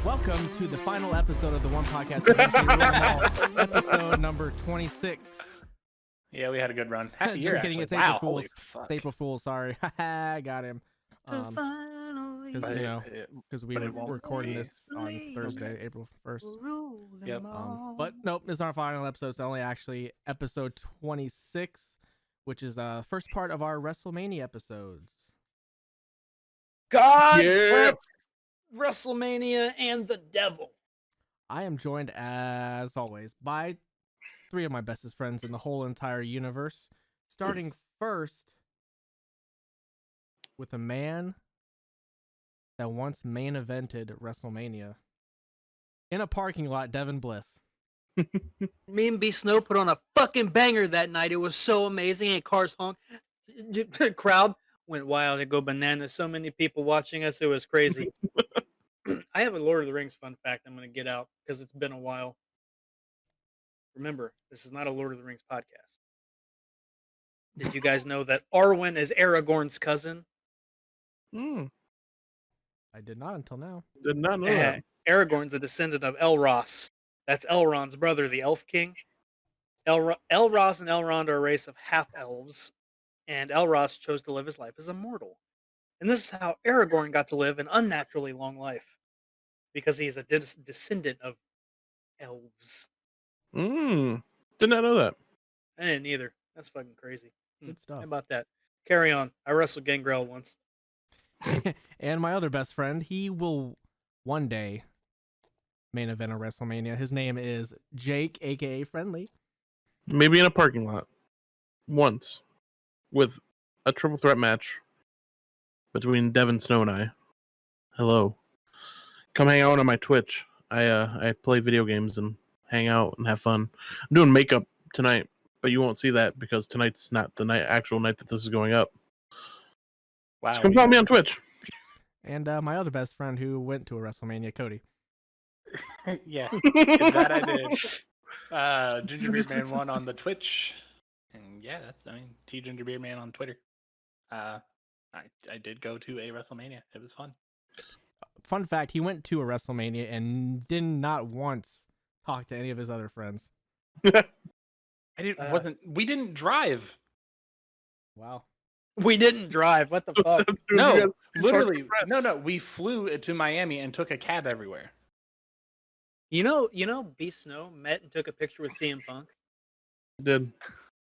Welcome to the final episode of the One Podcast, episode number 26. Yeah, we had a good run. Half a year, Just kidding, actually. it's April Wow, Fool's. holy fuck. It's April Fool's, sorry. I got him. Because, we were recording this on Thursday, April 1st. Yep. But nope, this is our final episode. It's only actually episode 26, which is the first part of our WrestleMania episodes. God bless Wrestlemania and the devil. I am joined, as always, by three of my bestest friends in the whole entire universe. Starting first with a man that once main evented WrestleMania in a parking lot, Devin Bliss. Me and B Snow put on a fucking banger that night. It was so amazing. And cars honked. The crowd went wild. It go bananas. So many people watching us. It was crazy. I have a Lord of the Rings fun fact I'm going to get out because it's been a while. Remember, this is not a Lord of the Rings podcast. Did you guys know that Arwen is Aragorn's cousin? I did not until now. Did not know that. Aragorn's a descendant of Elros. That's Elrond's brother, the Elf King. Elros and Elrond are a race of half-elves, and Elros chose to live his life as a mortal. And this is how Aragorn got to live an unnaturally long life, because he's a descendant of elves. Did not know that. I didn't either. That's fucking crazy. Good stuff. How about that? Carry on. I wrestled Gangrel once. And my other best friend, he will one day main event of WrestleMania. His name is Jake, aka Friendly. Maybe in a parking lot. Once. With a triple threat match between Devin, Snow, and I. Hello. Come hang out on my Twitch. I play video games and hang out and have fun. I'm doing makeup tonight, but you won't see that because tonight's not the actual night that this is going up. Wow. So come follow me on Twitch. And my other best friend who went to a WrestleMania, Cody. Yeah, that I did. Gingerbeard Man 1 on the Twitch. And yeah, T Gingerbeard Man on Twitter. I did go to a WrestleMania. It was fun. Fun fact, he went to a WrestleMania and did not once talk to any of his other friends. We didn't drive. Wow. We didn't drive. What the fuck? No, literally. No. We flew to Miami and took a cab everywhere. You know, B Snow met and took a picture with CM Punk. Did.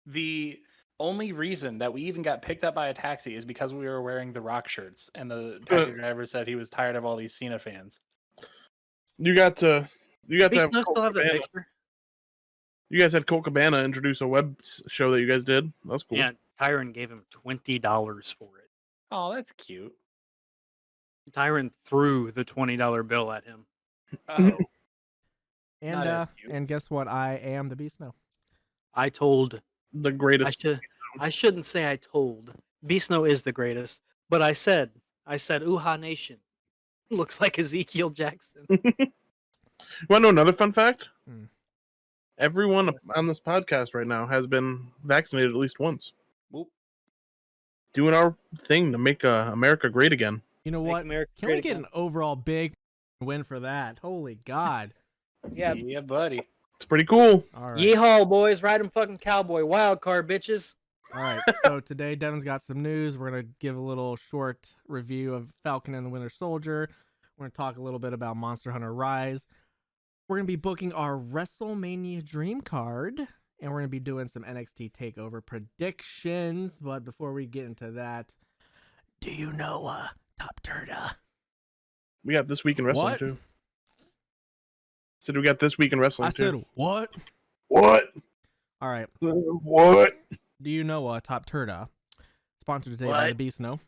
The only reason that we even got picked up by a taxi is because we were wearing the Rock shirts, and the taxi driver said he was tired of all these Cena fans. You got to B have Snow still have the picture. You guys had Colt Cabana introduce a web show that you guys did. That was cool. Yeah, Tyron gave him $20 for it. Oh, that's cute. Tyron threw the $20 bill at him. Oh. And guess what? I am the Beast now. I told The greatest. I shouldn't say I told. B Snow is the greatest, but I said, Uha Nation looks like Ezekiel Jackson. You want to know another fun fact? Hmm. Everyone on this podcast right now has been vaccinated at least once. Whoop. Doing our thing to make America great again. You know Make what? America Can we great get again. an overall big win for that? Holy God. Yeah. Yeah, buddy. It's pretty cool. All right. Yeehaw, boys. Ride 'em fucking cowboy. Wild card, bitches. All right. So today, Devin's got some news. We're going to give a little short review of Falcon and the Winter Soldier. We're going to talk a little bit about Monster Hunter Rise. We're going to be booking our WrestleMania Dream Card. And we're going to be doing some NXT Takeover predictions. But before we get into that, do you know TOPTERTA? We got This Week in Wrestling, What? too. Said we got This Week in Wrestling, I too. said, what? What? All right. What? Do you know TOPTERTA? Sponsored today by What? the Beast Snow.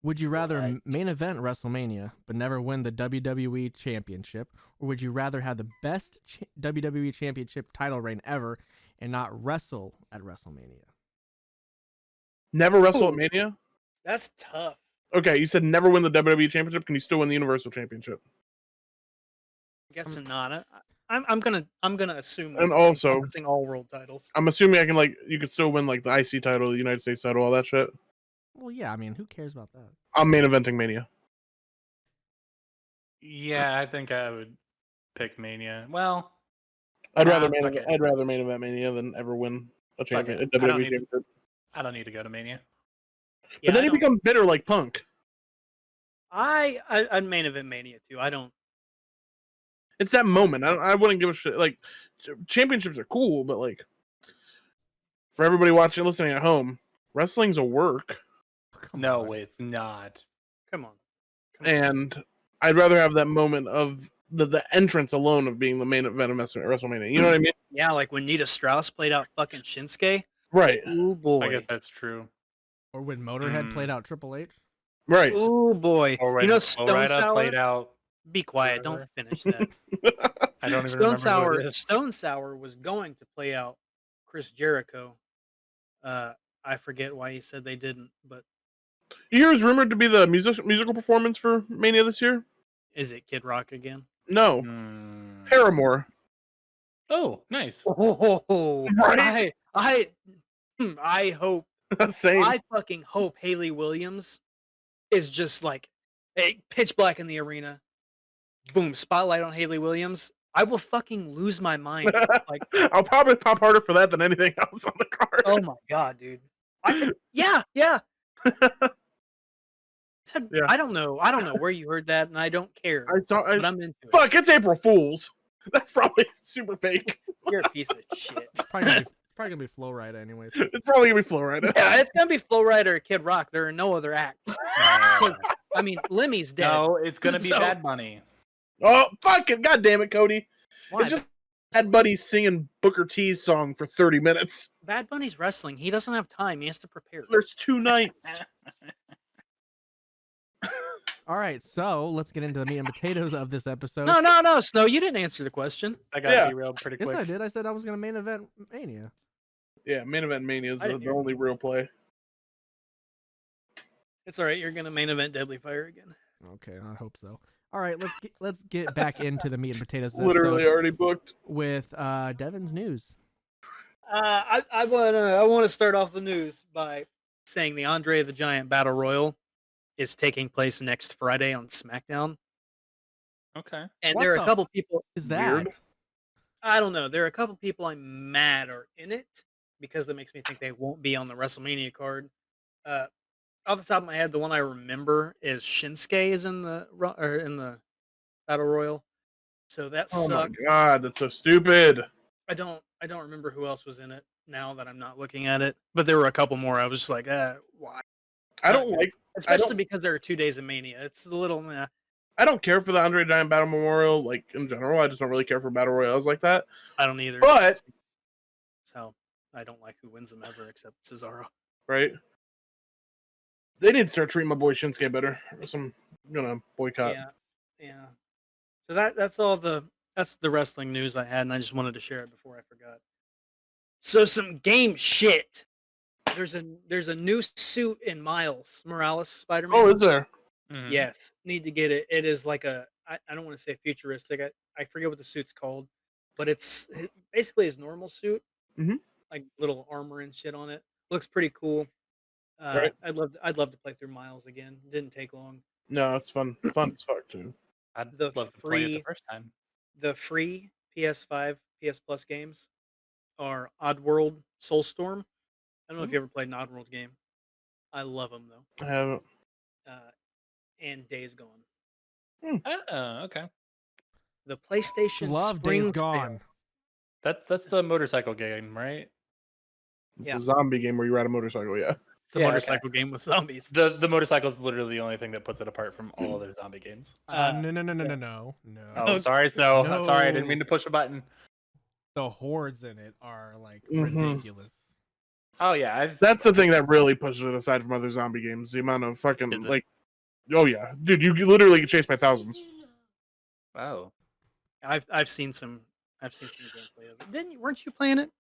Would you rather What? main event WrestleMania but never win the WWE Championship, or would you rather have the best WWE Championship title reign ever and not wrestle at WrestleMania? Never wrestle at Ooh. Mania? That's tough. Okay, you said never win the WWE Championship. Can you still win the Universal Championship? I guess not. I'm gonna assume. And that's also- encompassing all world titles. I'm assuming you could still win like the IC title, the United States title, all that shit. Well, yeah, I mean, who cares about that? I'm main eventing Mania. Yeah, I think I would pick Mania. Well, I'd nah, rather fuck it. I'd rather main event Mania than ever win a Fuck champion, it. a I don't WWE need to- championship. I don't need to go to Mania. Yeah, But then I you don't- become bitter like Punk. I'd main event Mania too. I don't. It's that moment. I wouldn't give a shit. Like championships are cool, but like for everybody watching, listening at home, wrestling's a work, Come No, on. it's not. Come on. and I'd rather have that moment of the entrance alone of being the main event of WrestleMania. You know what I mean? Yeah, like when Nita Strauss played out fucking Shinsuke. Right. Ooh boy. I guess that's true. Or when Motorhead Hmm. played out Triple H. Right. Ooh boy. Or when You know Flo Stone Rida Sour. played out. Be quiet. whoever. Don't finish that. I don't even Stone remember Sour. who it is. Stone Sour was going to play out Chris Jericho. I forget why he said they didn't, but You hear is rumored to be the musical performance for Mania this year? is it Kid Rock again? No. Hmm. Paramore. Oh, nice. Oh, Right? I hope. Same. I fucking hope Haley Williams is just like, hey, pitch black in the arena. Boom, spotlight on Haley Williams. I will fucking lose my mind. Like, I'll probably pop harder for that than anything else on the card. oh my god, dude. Yeah. Yeah. I don't know where you heard that, and I don't care. I saw. But I'm into it. Fuck! It's April Fools. That's probably super fake. You're a piece of shit. It's probably gonna be Flo Rida anyways. It's probably gonna be Flo Rida. Yeah, it's gonna be Flo Rida or Kid Rock. There are no other acts. Uh, I mean, Lemmy's dead. no, it's gonna be So- Bad Bunny. Oh fucking god damn it, Cody! Why? It's just Bad Bunny singing Booker T's song for 30 minutes. Bad Bunny's wrestling. He doesn't have time. He has to prepare. There's 2 nights. All right, so let's get into the meat and potatoes of this episode. No, Snow. You didn't answer the question. I got Yeah. derailed pretty Yes, quick. I did. I said I was gonna main event Mania. Yeah, main event Mania is I the didn't hear only real play. It's all right. You're gonna main event Deadly Fire again. Okay, I hope so. All right, let's get back into the meat and potatoes of this Literally episode already booked. with Devin's news. I want to start off the news by saying the Andre the Giant Battle Royal is taking place next Friday on SmackDown, Okay. and What there are the a couple people. Is that? Weird. I don't know. There are a couple people I'm mad are in it because that makes me think they won't be on the WrestleMania card. Off the top of my head, the one I remember is Shinsuke is in the Battle Royal. So that Oh my sucks. god, that's so stupid. I don't remember who else was in it now that I'm not looking at it. But there were a couple more. I was just like, why? I don't like. Especially because there are 2 days of Mania. It's a little meh. I don't care for the Andre the Giant Battle Memorial, like in general. I just don't really care for battle royales like that. I don't either. But So I don't like who wins them ever except Cesaro. right, they need to start treating my boy Shinsuke better. I'm gonna boycott. Yeah. So that's the wrestling news I had, and I just wanted to share it before I forgot. So some game shit. There's a new suit in Miles Morales Spider-Man. Oh, is there? Mhm. Yes, need to get it. It is like I don't want to say futuristic. I forget what the suit's called, but it's basically his normal suit. Mhm. Like little armor and shit on it. Looks pretty cool. Right. I'd love to play through Miles again. Didn't take long. No, it's fun as fuck too. I'd The love to play it the free- first time. The free PS5, PS Plus games are Oddworld, Soulstorm. I don't know if you ever played an Oddworld game. I love them though. I haven't. And Days Gone. Oh, okay. The PlayStation Love Spring Days Sale. Gone. That's the motorcycle game, right? It's Yeah. a zombie game where you ride a motorcycle. Yeah. It's a Yeah, motorcycle game with zombies. The motorcycle is literally the only thing that puts it apart from all other zombie games. No. Oh, sorry, Snow. No. Sorry, I didn't mean to push a button. The hordes in it are like Mhm. ridiculous. Oh yeah, That's the thing that really pushes it aside from other zombie games. The amount of fucking Is it? like, oh yeah, dude, you literally get chased by thousands. Oh, I've seen some gameplay of it. Weren't you playing it?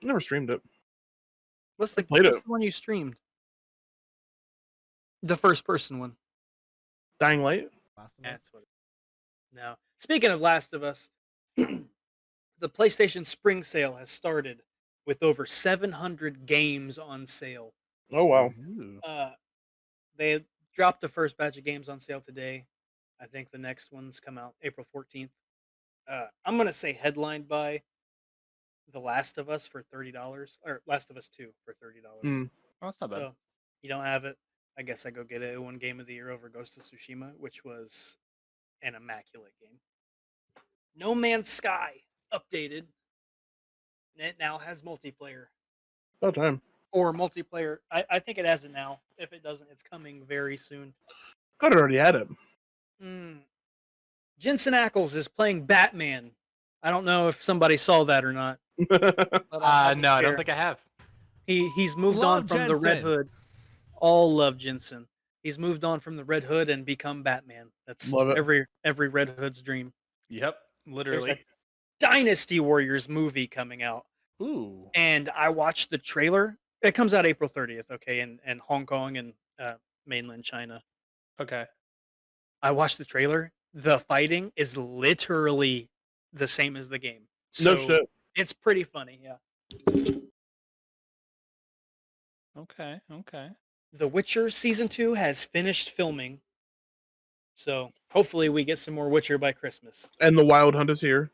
Never streamed it. What's the played what's it. the one you streamed? The first person one. Dying Light. That's what. Now, speaking of Last of Us, the PlayStation Spring Sale has started with over 700 games on sale. Oh wow. Ooh. They dropped the first batch of games on sale today. I think the next ones come out April 14th. I'm gonna say headlined by The Last of Us for $30, or Last of Us 2 for $30. Mm. Oh, that's not bad. So you don't have it. I guess I go get it. It won Game of the Year over Ghost of Tsushima, which was an immaculate game. No Man's Sky updated. And it now has multiplayer. About time. Or multiplayer. I think it has it now. If it doesn't, it's coming very soon. Thought it already had it. Jensen Ackles is playing Batman. I don't know if somebody saw that or not. But No, I don't think I have. He's moved Love on from the Red Jensen. Hood. All love Jensen. He's moved on from the Red Hood and become Batman. That's Love it. every Red Hood's dream. Yep, literally. Dynasty Warriors movie coming out. Ooh. And I watched the trailer. It comes out April 30th, okay, in Hong Kong and mainland China. Okay. I watched the trailer. The fighting is literally the same as the game. No So shit. it's pretty funny, yeah. Okay. The Witcher season 2 has finished filming. So hopefully we get some more Witcher by Christmas. And the Wild Hunt is here.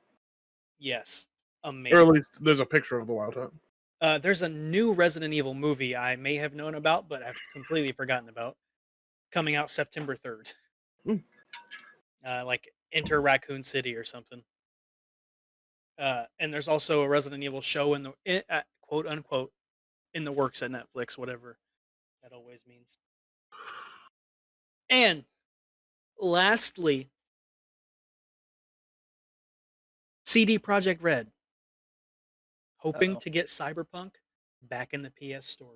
Yes. Or at Amazing. least there's a picture of the Wild Hunt. There's a new Resident Evil movie I may have known about, but I've completely forgotten about. Coming out September 3rd. Like Enter Raccoon City or something. And there's also a Resident Evil show in the quote unquote in the works at Netflix, whatever that always means. And lastly, CD Projekt Red hoping to get Cyberpunk back in the PS Store.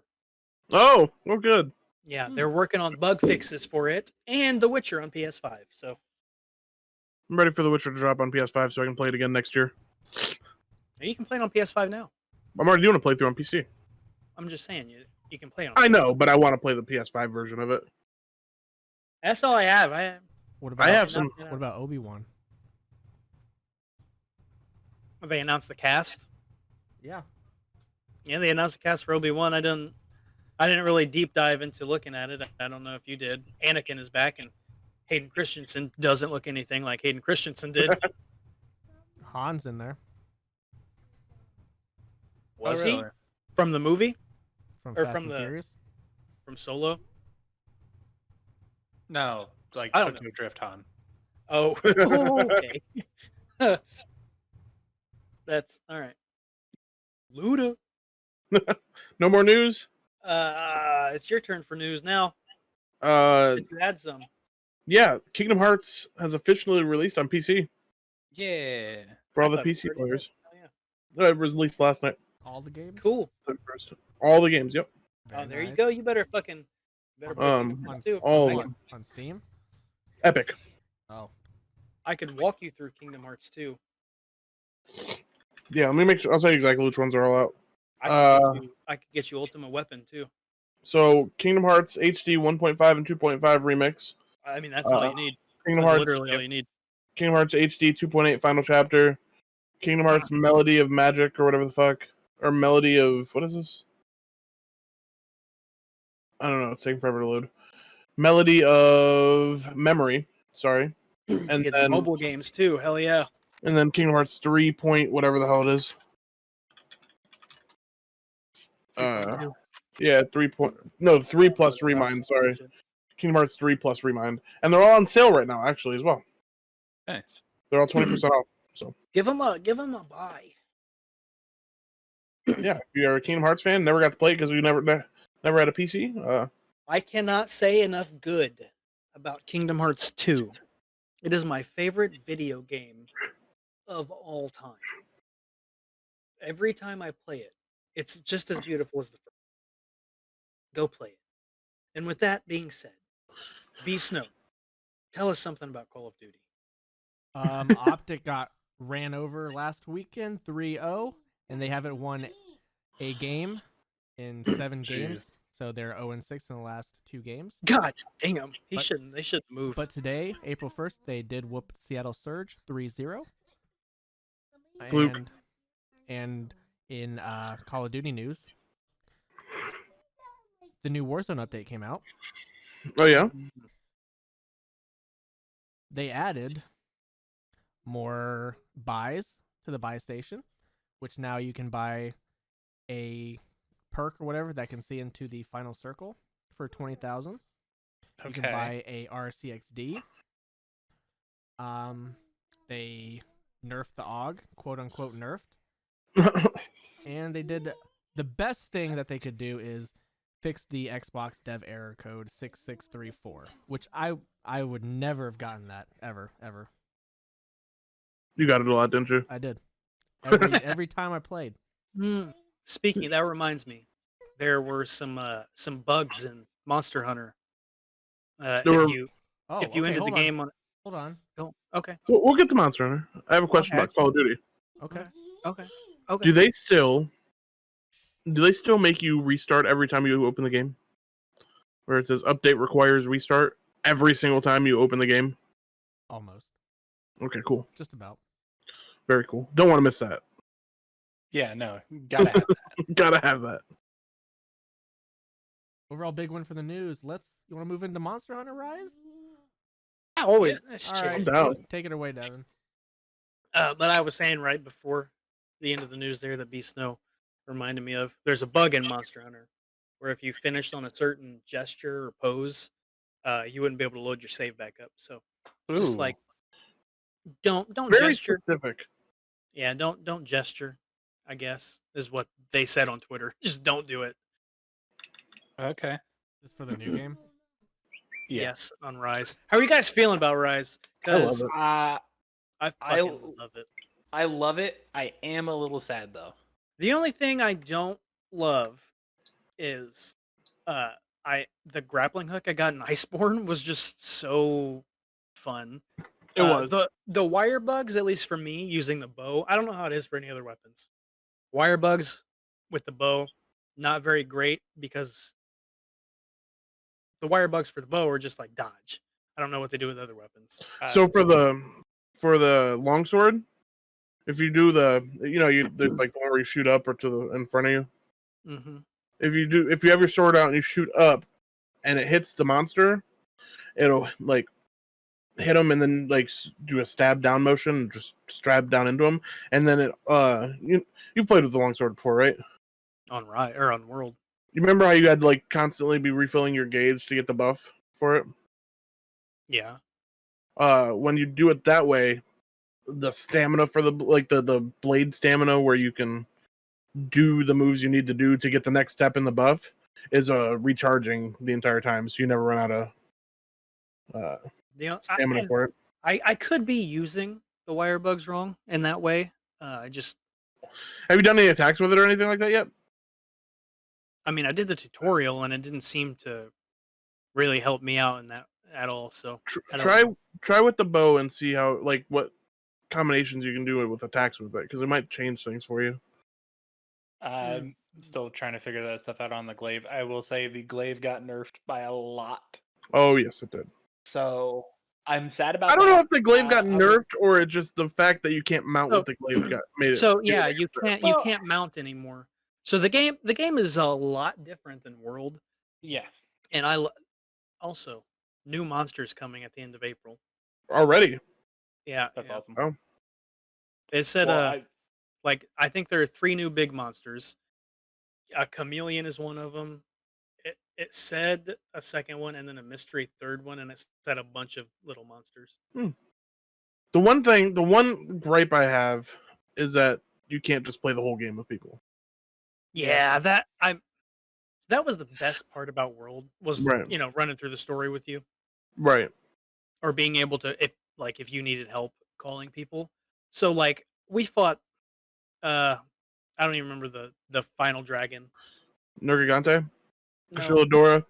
Oh, well, good. Yeah, they're working on bug fixes for it and The Witcher on PS5. So I'm ready for The Witcher to drop on PS5 so I can play it again next year. you can play it on PS5 now. I'm already doing a playthrough on PC. I'm just saying you can play it on. I know, but I want to play the PS5 version of it. That's all I have. What about I have some. What about Obi-Wan? They announced the cast. Yeah. Yeah, they announced the cast for Obi-Wan. I didn't really deep dive into looking at it. I don't know if you did. Anakin is back, and Hayden Christensen doesn't look anything like Hayden Christensen did. Han's in there Was really? he from the movie? from Or Fast from and the- Furious. From Solo? No, like I don't Tokyo Drift Han. Oh, okay. That's all right. Luda. No more news? It's your turn for news now. Uh, You had some. yeah, Kingdom Hearts has officially released on PC Yeah. for all I the thought it was PC already players. done. Oh, yeah. It was released last night. All the games. Cool. 31st. All the games, yep. Very Oh, there you nice. go. You better play Kingdom Hearts 2. all I of could- them. On Steam. Epic. Oh, I could walk you through Kingdom Hearts 2. Yeah, let me make sure. I'll tell you exactly which ones are all out. I could get you Ultimate Weapon too. So, Kingdom Hearts HD 1.5 and 2.5 remix. I mean, that's all you need. Kingdom That's Hearts, literally all you need. Kingdom Hearts HD 2.8 Final Chapter. Kingdom Hearts Melody of Magic or whatever the fuck. Or Melody of... What is this? I don't know. It's taking forever to load. Melody of Memory. Sorry. And Get the then, mobile games too. Hell yeah. and then Kingdom Hearts 3 point whatever the hell it is. Yeah, 3 point... No, 3 plus Remind, sorry. Kingdom Hearts 3 plus Remind. And they're all on sale right now, actually, as well. Nice. They're all 20% off. So, Give them a buy. yeah, if you're a Kingdom Hearts fan, never got to play it because you never had a PC, I cannot say enough good about Kingdom Hearts 2. It is my favorite video game of all time. Every time I play it, it's just as beautiful as the first. Go play it. And with that being said, B Snow, tell us something about Call of Duty. Optic got ran over last weekend 3-0, and they haven't won a game in 7 games. So they're 0-6 in the last 2 games. God damn, they But- shouldn't move. But today, April 1st, they did whoop Seattle Surge 3-0. Fluke. And in Call of Duty news, the new Warzone update came out. Oh, yeah? they added more buys to the buy station, which now you can buy a perk or whatever that can see into the final circle for 20,000. You can buy a RCXD. They nerfed the AUG, quote unquote nerfed, and they did the best thing that they could do is fix the Xbox dev error code 6634, which I would never have gotten that ever. You got it a lot, didn't you? I did every time I played. Speaking, that reminds me, there were some bugs in Monster Hunter. If you ended the game on, hold on. oh, okay, We'll get to Monster Hunter. I have a question about Call of Duty. Okay. Okay. Do they still make you restart every time you open the game? Where it says update requires restart every single time you open the game? Almost. Okay, cool. Just about. Very cool. Don't want to miss that. Yeah, no, gotta have that. Gotta have that. Overall big win for the news. You want to move into Monster Hunter Rise? Always. All right. I'm down. Take it away, Devin. But I was saying right before the end of the news there that B Snow reminded me of. There's a bug in Monster Hunter where if you finished on a certain gesture or pose, you wouldn't be able to load your save back up. So just like don't Very gesture. specific. Yeah, don't gesture, I guess, is what they said on Twitter. Just don't do it. Okay. This is for the new game. Yeah. Yes, on Rise. How are you guys feeling about Rise? I love Because it. I fucking love it. I love it. I am a little sad though. The only thing I don't love is the grappling hook I got in Iceborne was just so fun. It was. The wire bugs, at least for me, using the bow. I don't know how it is for any other weapons. Wire bugs with the bow, not very great because the wire bugs for the bow are just like dodge. I don't know what they do with other weapons. So for the longsword, if you do there's like the one where you shoot up or in front of you. Mm-hmm. If you have your sword out and you shoot up, and it hits the monster, it'll like hit him and then like do a stab down motion, and just stab down into him, and then it you've played with the longsword before, right? On Riot or on World. You remember how you had to like constantly be refilling your gauge to get the buff for it? Yeah. When you do it that way, the stamina for the blade stamina where you can do the moves you need to do to get the next step in the buff is recharging the entire time, so you never run out of stamina for it. I could be using the wire bugs wrong in that way. Have you done any attacks with it or anything like that yet? I mean, I did the tutorial and it didn't seem to really help me out in that at all. So try with the bow and see how what combinations you can do with attacks with it, because it might change things for you. I'm still trying to figure that stuff out on the glaive. I will say the glaive got nerfed by a lot. Oh yes, it did. So I'm sad about. I don't know if the glaive got nerfed or it's just the fact that you can't mount with the glaive made it. So yeah, you can't mount anymore. So the game is a lot different than World. Yeah, and also new monsters coming at the end of April already. Yeah, that's awesome. Oh, it said I think there are 3 new big monsters. A chameleon is one of them. It said a second one and then a mystery third one, and it said a bunch of little monsters. The one gripe I have is that you can't just play the whole game with people. Yeah, that was the best part about World was running through the story with you, right? Or being able to if you needed help calling people. So like we fought, I don't even remember the final dragon. Nergigante, No. Kashilladora,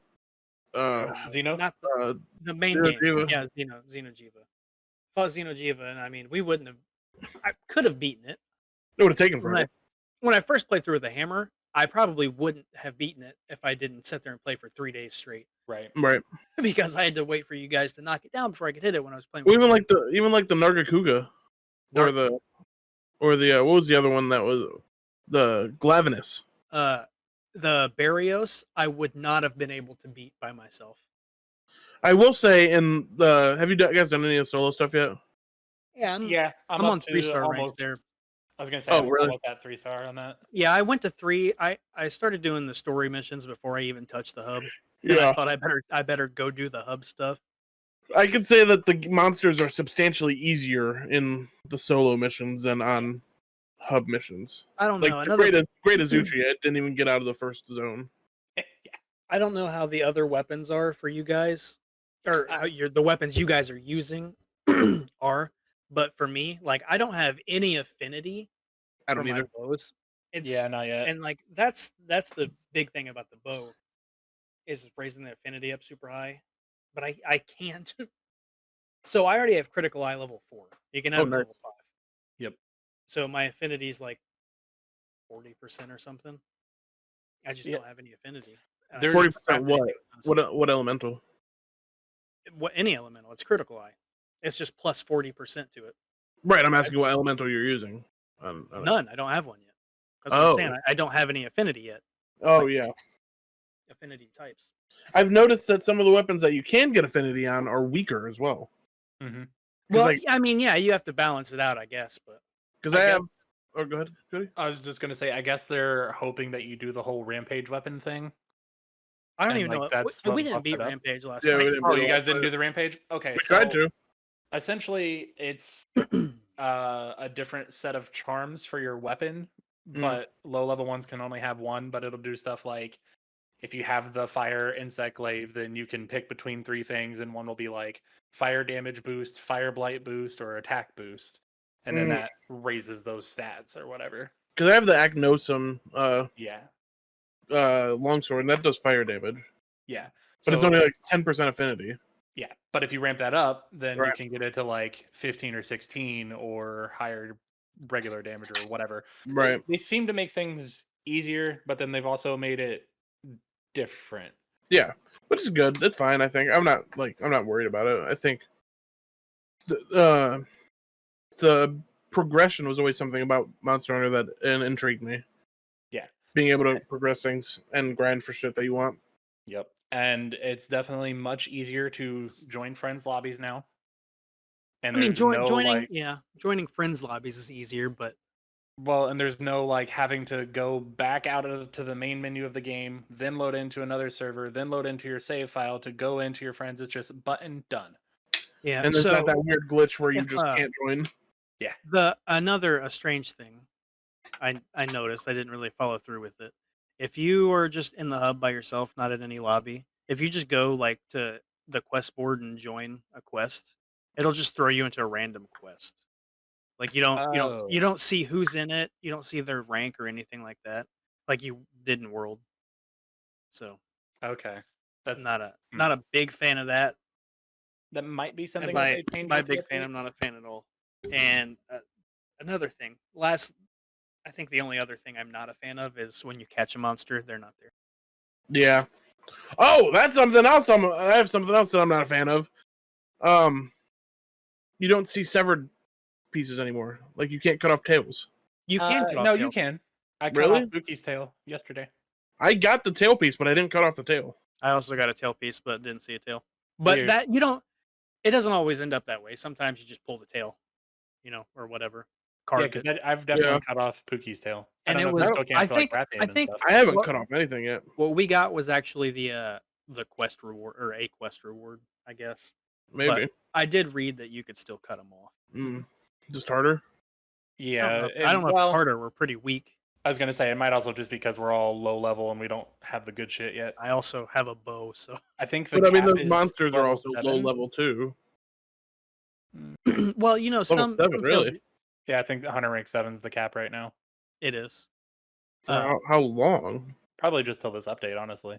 Xeno, not the main Xeno'jiiva. game. Yeah, Xeno'jiiva. Fought Xeno'jiiva, and I mean we wouldn't have. I could have beaten it. It would have taken forever. When I first played through with the hammer, I probably wouldn't have beaten it if I didn't sit there and play for 3 days straight. Right. Because I had to wait for you guys to knock it down before I could hit it when I was playing. Well, even like the Nargacuga, or the what was the other one that was the Glavenus? The Barrios, I would not have been able to beat by myself. I will say, have you guys done any of the solo stuff yet? Yeah, I'm I'm up on to 3-star ranks almost. there. I was gonna say, Oh, I'm really? almost at 3-star on that. Yeah, I went to 3. I started doing the story missions before I even touched the hub. And Yeah, I thought I better go do the hub stuff. I could say that the monsters are substantially easier in the solo missions than on hub missions. I don't Like know. the great Azuchi, it didn't even get out of the first zone. Yeah. I don't know how the other weapons are for you guys, or how the weapons you guys are using are. But for me, like I don't have any affinity I for don't my either. bows. It's Yeah, not yet. and like that's the big thing about the bow is raising the affinity up super high. But I can't. So I already have critical eye level 4. You can have nice. level 5. Yep. So my affinity is like 40% or something. I just Yeah. don't have any affinity. 40% Craft what? anything with those. What elemental? What any elemental? It's critical eye. It's just plus 40% to it. Right, I'm asking what elemental you're using. None. I don't have one yet. That's what I'm saying. I don't have any affinity yet. Oh, Like, yeah. Affinity types. I've noticed that some of the weapons that you can get affinity on are weaker as well. Mm-hmm. Well, like, I mean, yeah, you have to balance it out, I guess. But because I have. Oh, go ahead. Goody. I was just gonna say, I guess they're hoping that you do the whole rampage weapon thing. I don't And, even like, know. that's We what didn't buffed beat it up. Rampage last Yeah, time. we didn't Oh, beat you it guys last didn't time. do the rampage? Okay, We tried to. Essentially, it's a different set of charms for your weapon, but low level ones can only have one. But it'll do stuff like if you have the fire insect glaive, then you can pick between 3 things, and one will be like fire damage boost, fire blight boost, or attack boost, and then that raises those stats or whatever. Because I have the Acnosum Yeah, longsword, and that does fire damage. yeah. But it's So, only like 10% affinity. yeah, but if you ramp that up, then you Right. can get it to like 15 or 16 or higher regular damage or whatever. Right. They seem to make things easier, but then they've also made it different. Yeah, which is good. It's fine. I think I'm not worried about it. I think the progression was always something about Monster Hunter that intrigued me. Yeah, being able to progress things and grind for shit that you want. Yep. And it's definitely much easier to join friends lobbies now. And I mean, there's no joining like, joining friends lobbies is easier, but well, and there's no like having to go back out to the main menu of the game, then load into another server, then load into your save file to go into your friends. It's just button done. yeah. And there's so not that weird glitch where you if, just can't join. a strange thing I noticed, I didn't really follow through with it. If you are just in the hub by yourself, not in any lobby, if you just go like to the quest board and join a quest, it'll just throw you into a random quest. Like you don't see who's in it, you don't see their rank or anything like that, like you did in World. So Okay. That's not a big fan of that. that might be And something that they changed. by with the big fan, update. I'm not a fan at all. And another thing, I think the only other thing I'm not a fan of is when you catch a monster, they're not there. Yeah. Oh, that's something else. I have something else that I'm not a fan of. You don't see severed pieces anymore. Like you can't cut off tails. You can cut off No, tail. you can. I cut Really? off Buki's tail yesterday. I got the tail piece, but I didn't cut off the tail. I also got a tail piece, but didn't see a tail. But Weird. that you don't. It doesn't always end up that way. Sometimes you just pull the tail, or whatever. Yeah, Carved because it. I've definitely cut off Pookie's tail. And I it don't know was. if you still I can for, like, think. Wrath I Damon and think. stuff. I haven't what, cut off anything yet. what we got was actually the quest reward or a quest reward, I guess. Maybe. But I did read that you could still cut them off. Just harder. Yeah, I don't know if it's harder. We're pretty weak. I was gonna say it might also just because we're all low level and we don't have the good shit yet. I also have a bow, so. I think the But I mean, cap those is monsters are level also 7. low level too. Well, some 7, some really? tails- Yeah, I think the Hunter rank 7 is the cap right now. It is. For how long? Probably just till this update, honestly.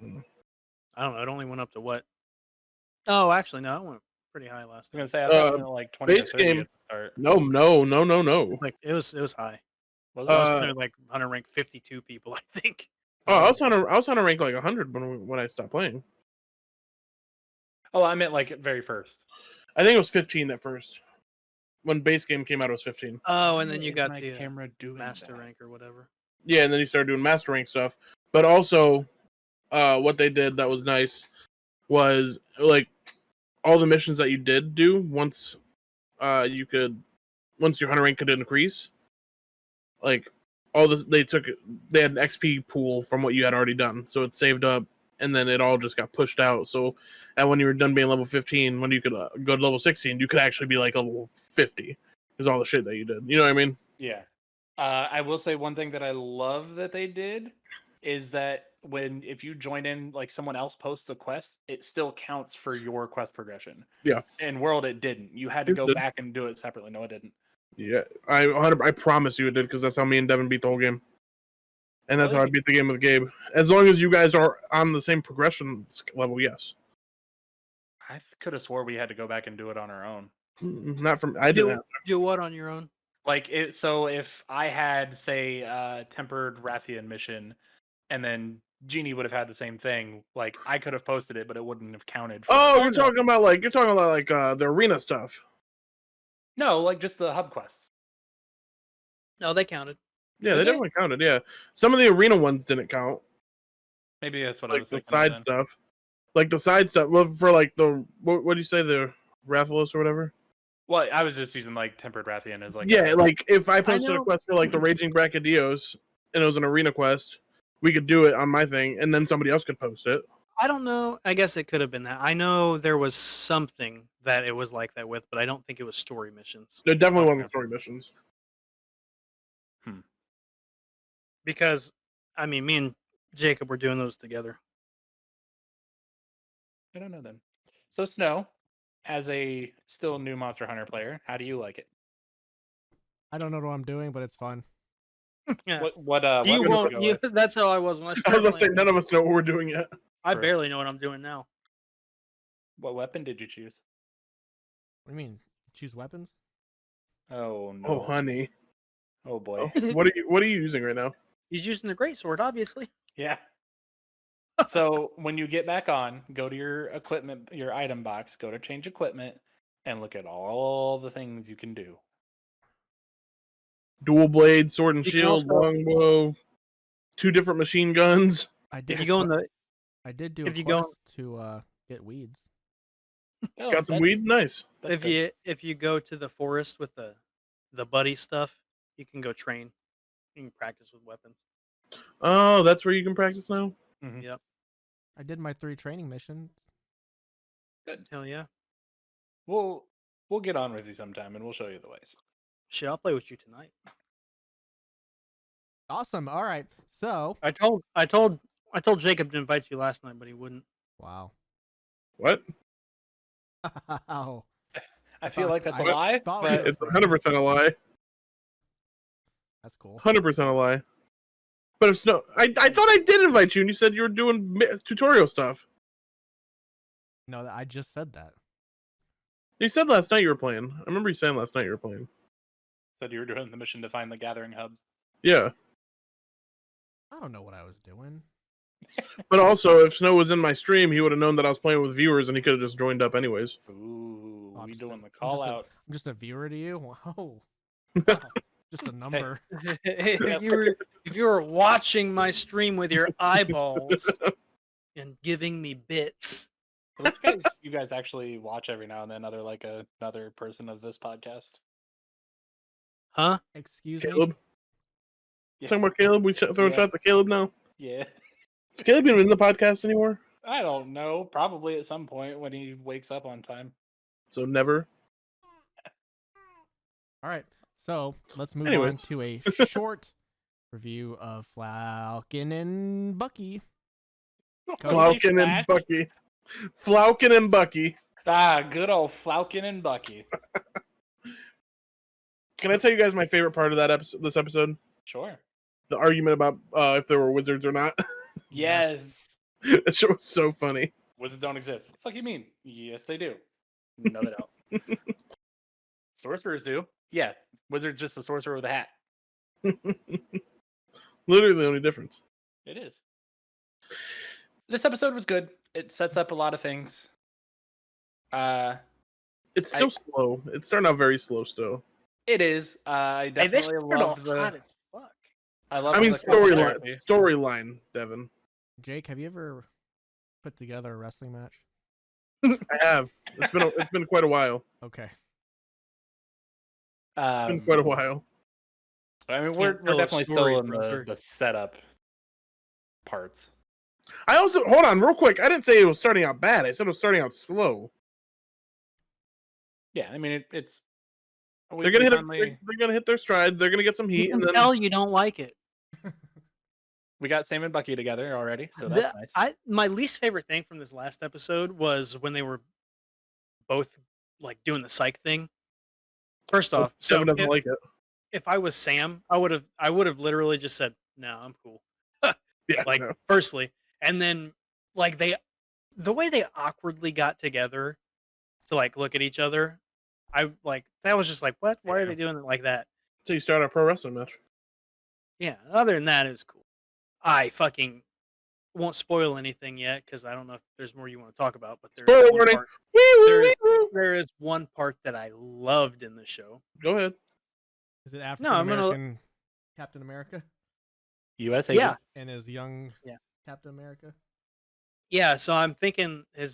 I don't know. It only went up to what? Oh, actually, no, it went pretty high last I time. was gonna say I thought it went like 20 base or 30 game. at the start. No. Like it was high. Was I it? was playing like Hunter rank 52 people, I think. I was on a rank like 100 when I stopped playing. Oh, I meant like at very first. I think it was 15 at first. When base game came out, it was 15. Oh, and then you Is got my the camera doing master that? rank or whatever. Yeah, and then you started doing master rank stuff. But also, what they did that was nice was like all the missions that you did do once your hunter rank could increase. Like all this, they had an XP pool from what you had already done, so it saved up, and then it all just got pushed out. So, and when you were done being level 15, when you could go to level 16, you could actually be like level 50 because all the shit that you did. You know what I mean? Yeah. I will say one thing that I love that they did is that if you join in, like someone else posts a quest, it still counts for your quest progression. Yeah. In World, it didn't. You had to go back and do it separately. No, it didn't. Yeah, I promise you it did, because that's how me and Devin beat the whole game, and that's how I beat the game with Gabe. As long as you guys are on the same progression level, yes. I could have swore we had to go back and do it on our own. Not from I didn't. Do what on your own? Like it. So if I had, say, Tempered Rathian mission, and then Genie would have had the same thing, like I could have posted it, but it wouldn't have counted. Oh, you're talking about the arena stuff. No, like just the hub quests. No, they counted. Yeah, they definitely counted. Yeah, some of the arena ones didn't count. Maybe that's what I was Like thinking. the side stuff. Like the side stuff. Well, for like the what do you say, the Rathalos or whatever? Well, I was just using like Tempered Rathian as like like if I posted a quest for like the Raging Brachydios and it was an arena quest, we could do it on my thing, and then somebody else could post it. I don't know. I guess it could have been that. I know there was something that it was like that with, but I don't think it was story missions. There definitely wasn't story missions. Because, I mean, me and Jacob were doing those together. I don't know then. So Snow, as a still new Monster Hunter player, how do you like it? I don't know what I'm doing, but it's fun. Yeah. What you weapon won't. did you go with? That's how I was when I I was started. gonna say none of us know what we're doing yet. I barely know what I'm doing now. What weapon did you choose? What do you mean? Choose weapons? Oh no. Oh honey. Oh boy. Oh, what are you using right now? He's using the greatsword, obviously. Yeah. So when you get back on, go to your equipment, your item box, go to change equipment, and look at all the things you can do. Dual blade, sword and You can shield, also- longbow, 2 different machine guns. I did. If you go in the, I did do if a you go- quest to get weeds. Oh, Got some weed, nice. that's if good. you go to the forest with the buddy stuff, you can go train. You can practice with weapons. Oh, that's where you can practice now. Mhm. Yep. I did my 3 training missions. Good. Hell yeah. We'll get on with you sometime, and we'll show you the ways. Shit, I'll play with you tonight. Awesome. All right. So, I told Jacob to invite you last night, but he wouldn't. wow. What? Wow. I feel like that's a I lie, thought but It's 100% a lie. That's cool. 100% a lie. But if Snow, I thought I did invite you, and you said you were doing tutorial stuff. No, I just said that. You said last night you were playing. I remember you saying last night you were playing. said you were doing the mission to find the gathering hub. Yeah. I don't know what I was doing. But also, if Snow was in my stream, he would have known that I was playing with viewers, and he could have just joined up anyways. Ooh, I'm we just doing a- the call I'm out. I'm just a viewer to you. Wow. Wow. Just a number. if you were watching my stream with your eyeballs and giving me bits. Those guys, you guys actually watch every now and then. Another person of this podcast. Huh? Excuse me. Caleb? Yeah. Talking about Caleb? We throwing Yeah. shots at Caleb now? Yeah. Is Caleb even in the podcast anymore? I don't know. Probably at some point when he wakes up on time. So never. All right. So let's move Anyways. on to a short review of Falcon and Bucky. Falcon and Bucky. Falcon and Bucky. Ah, good old Falcon and Bucky. Can I tell you guys my favorite part of this episode? Sure. The argument about if there were wizards or not. Yes. That show was so funny. Wizards don't exist. What the fuck you mean? Yes, they do. No, they don't. Sorcerers do. Yeah. Wizard's just a sorcerer with a hat. Literally the only difference. It is. This episode was good. It sets up a lot of things. It's still slow. It's starting out very slow still. It is. I Hey, they definitely started love off the. hot as fuck. I love. I mean the couple storyline, therapy. storyline, Devin. Jake, have you ever put together a wrestling match? I have. It's been quite a while. Okay. It's been quite a while. I mean, we're Can't tell a definitely story, still in brother. the setup parts. I also hold on real quick. I didn't say it was starting out bad. I said it was starting out slow. Yeah, I mean, it's. They're gonna hit their stride. They're gonna get some You heat, can and then tell you don't like it. We got Sam and Bucky together already, so that's nice. My least favorite thing from this last episode was when they were both like doing the psych thing. First off, so Devin doesn't like it. if I was Sam, I would have literally just said, "No, I'm cool." Yeah, Like, no. firstly, and then like the way they awkwardly got together to like look at each other, I like that was just like, what? Why are they doing it like that? So you start a pro wrestling match. Yeah. Other than that, it was cool. I fucking won't spoil anything yet because I don't know if there's more you want to talk about. But Spoiler warning. there is one part that I loved in the show. Go ahead. Is it African American Captain America U.S. Yeah. and his young Captain America? Yeah. So I'm thinking I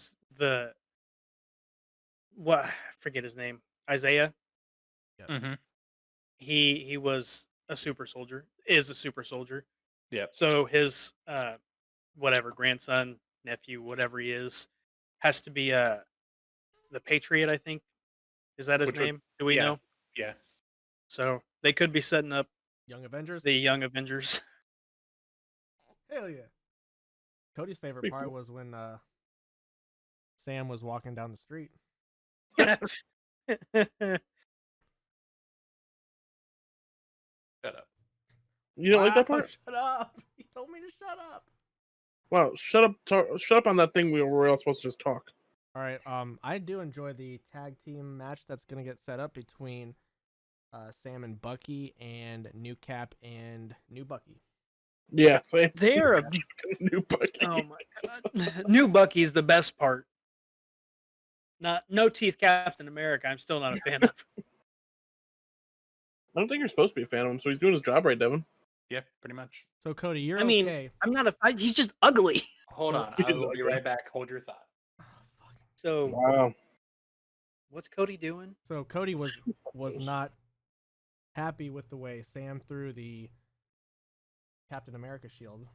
forget his name, Isaiah. Yes. Mm-hmm. He was a super soldier. Is a super soldier. Yep. So his whatever grandson, nephew, whatever he is, has to be the Patriot. I think is that his name? Do we know? Yeah. So they could be setting up Young Avengers? the Young Avengers. Hell yeah. Cody's favorite Pretty part cool. was when Sam was walking down the street. Shut up. You don't like that Wow, part? Shut up. He told me to shut up. Wow, shut up! Shut up on that thing where we're all supposed to just talk. All right. I do enjoy the tag team match that's gonna get set up between Sam and Bucky and New Cap and New Bucky. Yeah, same. They're a New Bucky. oh my god, New Bucky's the best part. No teeth Captain America. I'm still not a fan of. I don't think you're supposed to be a fan of him, so he's doing his job right, Devin. Yeah, pretty much. So Cody, you're I mean, okay. I'm not he's just ugly. Hold So- on. I He's will be ugly. right back. Hold your thought. Oh, fuck. So Wow. what's Cody doing? So Cody was not happy with the way Sam threw the Captain America shield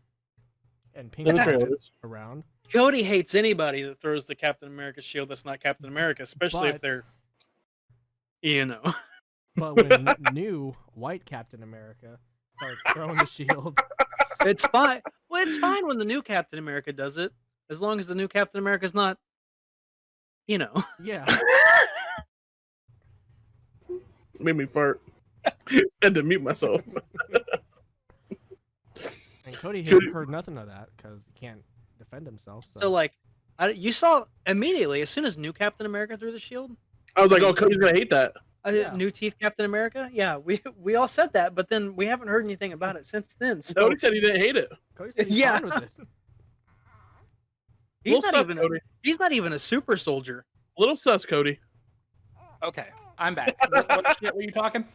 and ping In the ponged it trailers. around. Cody hates anybody that throws the Captain America shield that's not Captain America, especially if But- they're, you know. But when new white Captain America starts throwing the shield, It's fine. Well, it's fine when the new Captain America does it, as long as the new Captain America's not, you know. yeah. Made me fart. Had to mute myself. And Cody heard nothing of that because he can't defend himself. So like, you saw immediately as soon as new Captain America threw the shield, I was like, oh, Cody's gonna hate that. Yeah. new teeth Captain America. Yeah, we all said that, but then we haven't heard anything about it since then. So Cody said he didn't hate it. Cody said he's Yeah. fine with it. he's Little not sus, even Cody. he's not even a super soldier. Little sus, Cody. Okay, I'm back. What shit were you talking?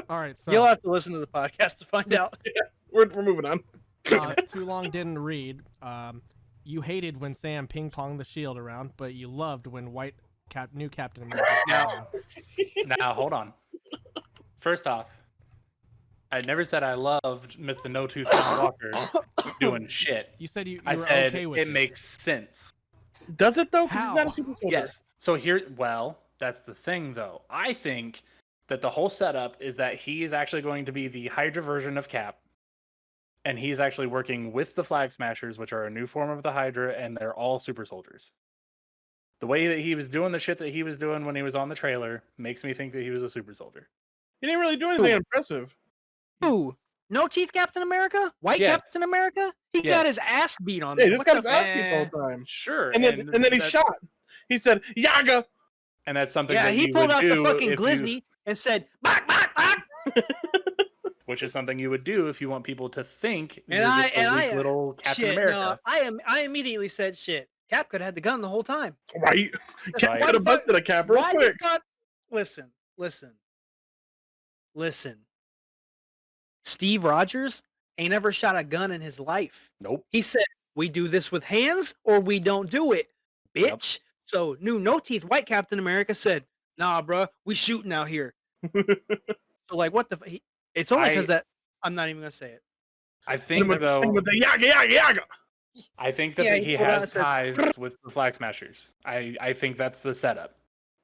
All right. So You'll have to listen to the podcast to find out. We're moving on. Too long didn't read. You hated when Sam ping ponged the shield around, but you loved when new Captain America. Now, now hold on. First off, I never said I loved Mr. No Tooth Walker doing shit. You said you I were said okay with it makes sense. Does it though? Because he's How? not a super soldier. Yes. So that's the thing though. I think that the whole setup is that he is actually going to be the Hydra version of Cap. And he's actually working with the Flag Smashers, which are a new form of the Hydra, and they're all super soldiers. The way that he was doing the shit that he was doing when he was on the trailer makes me think that he was a super soldier. He didn't really do anything impressive. Ooh, no teeth Captain America, white Yeah. Captain America. He Yeah. got his ass beat on Yeah, he there. just What got the his fuck? ass beat the whole time. Sure. And then he that's- shot. He said, Yaga! And that's something Yeah, that he you pulled would out do the fucking if you- glizzy and said, "Bok, bok, bok." which is something you would do if you want people to think And you're I- just a and weak I- little Captain Shit, America. no, I immediately said shit. Cap could have had the gun the whole time. Right. Cap Right. could have busted a cap real Why quick. does not? Listen. Steve Rogers ain't ever shot a gun in his life. Nope. He said, "We do this with hands, or we don't do it." bitch. So new no teeth white Captain America said, "Nah, bro, we shooting out here." So like, what the? It's only because that I'm not even gonna say it. I think though. Yaga, yaga, yaga. I think that Yeah, he he pulled out and has said, ties with the Flag Smashers. I think that's the setup.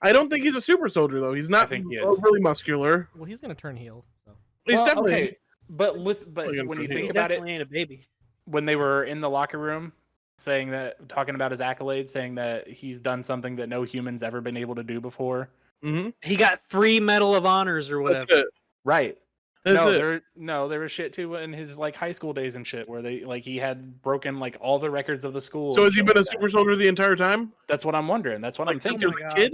I don't think he's a super soldier though. He's not think he is. really muscular. Well, he's gonna turn heel. So. He's Well, definitely okay, but listen, but Probably gonna when you turn think He about it, definitely ain't a baby. when they were in the locker room talking about his accolades, saying that he's done something that no human's ever been able to do before. Mhm. He got 3 Medal of Honors or whatever. That's it. Right. That's no, it. there was shit too in his like high school days and shit where he had broken like all the records of the school. So and has he shit been a like super that. soldier the entire time? That's what I'm wondering. That's what I'm Like since thinking. he was a kid?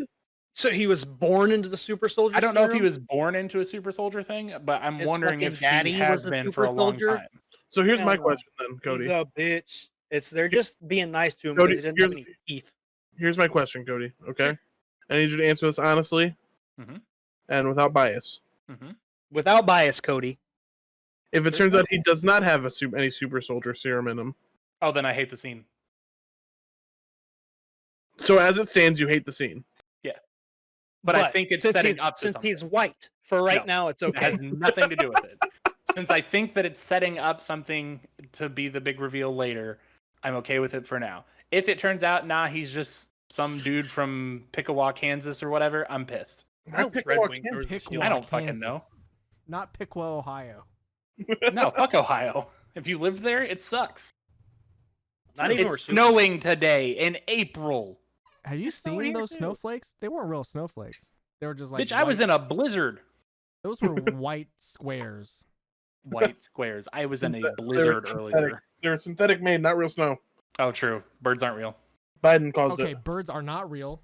So he was born into the super soldier. I don't know if he serum? was born into a super soldier thing, but I'm His wondering fucking if daddy he has was a been super for a long soldier? time. So here's Hell my no. question then, Cody. He's a bitch. They're just being nice to him Cody, because he doesn't have any teeth. Here's my question, Cody. Okay, I need you to answer this honestly Mhm. and without bias. Mm-hmm. Without bias, Cody. If it turns out he does not have any super soldier serum in him, Oh, then I hate the scene. so as it stands, you hate the scene. But I think it's setting up to since something. he's white. For right No, now, it's It has okay. nothing to do with it. Since I think that it's setting up something to be the big reveal later, I'm okay with it for now. If it turns out, he's just some dude from Pickaway, Kansas or whatever, I'm pissed. I hope Red Wing throws the Pickwa, shield. I don't fucking Kansas. know. Not Pickwa, Ohio. No, fuck Ohio. If you lived there, it sucks. Not even where It's Superman- snowing today in April. Have you snowing seen here, those too. snowflakes? They weren't real snowflakes. They were just like Bitch, I was white- in a blizzard. Those were white squares. White squares. I was in a Synthetic- blizzard synthetic. earlier. They're synthetic made, not real snow. Oh, true. Birds aren't real. Biden caused Okay, it. birds are not real.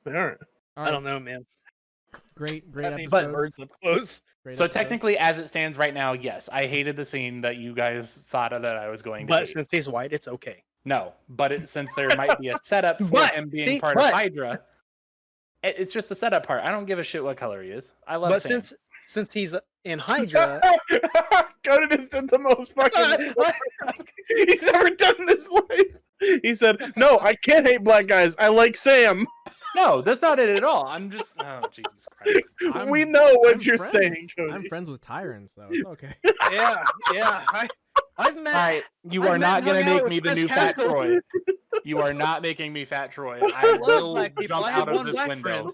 They aren't. All I don't know, man. Great I've seen episodes. birds up close. Great So episodes. technically, as it stands right now, yes, I hated the scene that you guys thought that I was going to But hate. since he's white, it's okay. No, but since there might be a setup for But, him being see, part but- of Hydra, it's just the setup part. I don't give a shit what color he is. I love But Sam. since he's in Hydra, Cody just did the most fucking he's ever done in his life. He said, "No, I can't hate black guys. I like Sam." No, that's not it at all. I'm just, oh, Jesus Christ. We know what I'm you're friends. saying, Cody. I'm friends with tyrants, so it's okay. yeah. I've met. All right, you I've are met not and going to hung out make with me the Chris new Fat Castle. Troy. You are not making me Fat Troy. I love will black people. jump I have out of one this black window. friend.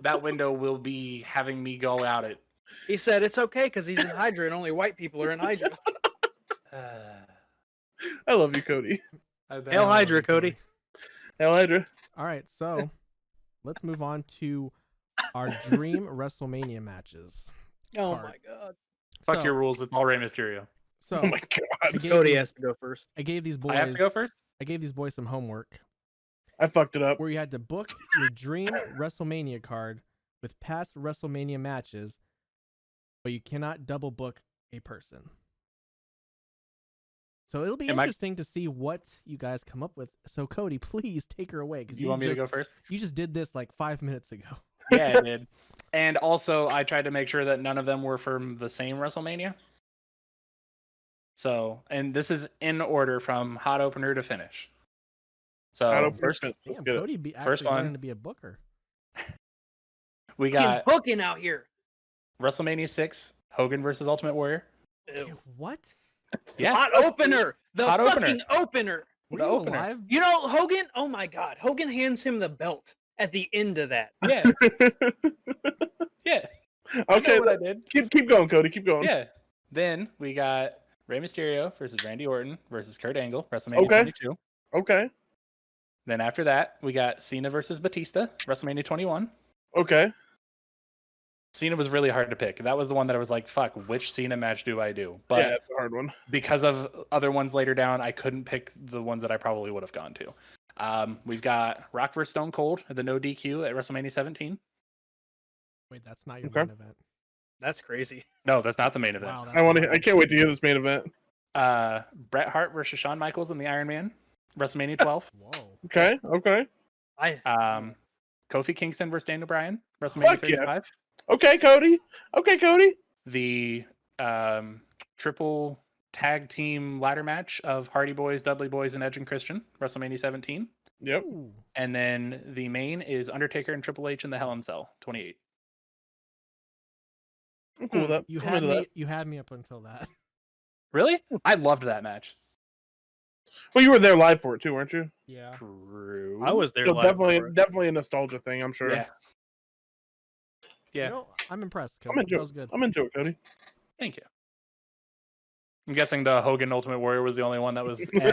That window will be having me go out it. He said it's okay because he's in Hydra and only white people are in Hydra. I love you, Cody. Hail Hydra, Cody. Hail Hydra. All right, so let's move on to our dream WrestleMania matches. Oh Card. my god. Fuck So- your rules. It's all Rey Mysterio. So Oh my I god. gave, Cody these, has to go first. I gave these boys. I have to go first? I gave these boys some homework I fucked it up. where you had to book your dream WrestleMania card with past WrestleMania matches, but you cannot double book a person. So it'll be Am I- interesting to see what you guys come up with. So Cody, please take her away because You want me to go first? You just did this like 5 minutes ago. Yeah, I did. And also, I tried to make sure that none of them were from the same WrestleMania. So, and this is in order from hot opener to finish. So, Hot opener first, finish. Let's Damn, get it. Cody be First actually learning one. to be a booker. we Fucking got booking out here. WrestleMania 6, Hogan versus Ultimate Warrior. Ew. What? Yeah. Hot opener. The Hot opener. fucking opener. What The are you opener. alive? You know, Hogan, oh my god. Hogan hands him the belt at the end of that. Yeah. Yeah. Okay, You know what I did. keep going, Cody. Keep going. Yeah. Then we got Rey Mysterio versus Randy Orton versus Kurt Angle, WrestleMania Okay. 22. Okay. Then after that, we got Cena versus Batista, WrestleMania 21. Okay. Cena was really hard to pick. That was the one that I was like, fuck, which Cena match do I do? But Yeah, it's a hard one. because of other ones later down, I couldn't pick the ones that I probably would have gone to. We've got Rock vs. Stone Cold, the no DQ at WrestleMania 17. Wait, that's not your Okay. main event. That's crazy. No, that's not the main event. Wow, I can't wait to hear this main event. Bret Hart versus Shawn Michaels in the Iron Man, WrestleMania 12. Whoa. Okay. Okay. Kofi Kingston versus Daniel Bryan, WrestleMania Fuck yeah. 35. Okay, Cody. Okay, Cody. The triple tag team ladder match of Hardy Boys, Dudley Boys, and Edge and Christian, WrestleMania 17. Yep. Ooh. And then the main is Undertaker and Triple H in the Hell in Cell, 28. I'm cool with that. You I'm had into me. that. You had me up until that. Really? I loved that match. Well, you were there live for it too, weren't you? Yeah. True. I was there So live. definitely, for it. definitely a nostalgia thing. I'm sure. Yeah. Yeah. You know, I'm impressed. I'm Cody. into That it. was good. I'm into it, Cody. Thank you. I'm guessing the Hogan Ultimate Warrior was the only one that was. Eh.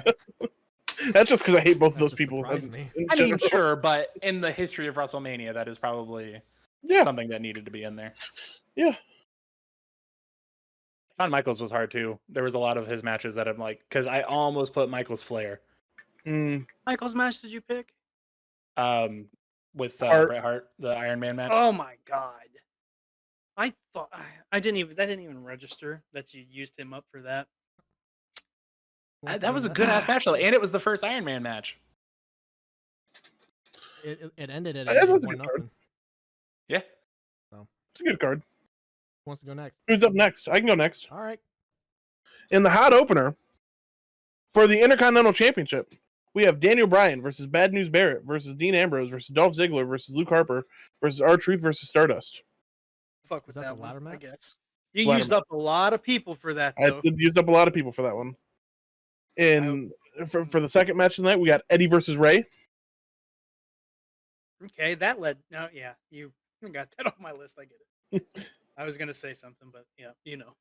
That's just because I hate both of That those just people. surprised me. in I mean, general. sure, but in the history of WrestleMania, that is probably Yeah. something that needed to be in there. Yeah. Shawn Michaels was hard too. There was a lot of his matches that I'm like, because I almost put Michaels Flair Michael's match did you pick? with Hart. Bret Hart, the Iron Man match. Oh my god! I thought that didn't even register that you used him up for that. That was a good ass match though, and it was the first Iron Man match. It ended at That was a 1 good card. nothing. Yeah. It's a good card. Who wants to go next? Who's up next? I can go next. All right. In the hot opener for the Intercontinental Championship, we have Daniel Bryan versus Bad News Barrett versus Dean Ambrose versus Dolph Ziggler versus Luke Harper versus R-Truth versus Stardust. Fuck Is with that that the one, ladder I match? guess. You Ladder used match. up a lot of people for that, I though. used up a lot of people for that one. And for the second match tonight, we got Eddie versus Ray. Okay, that led. No, yeah, you got that off my list. I get it. I was gonna say something, but yeah, you know.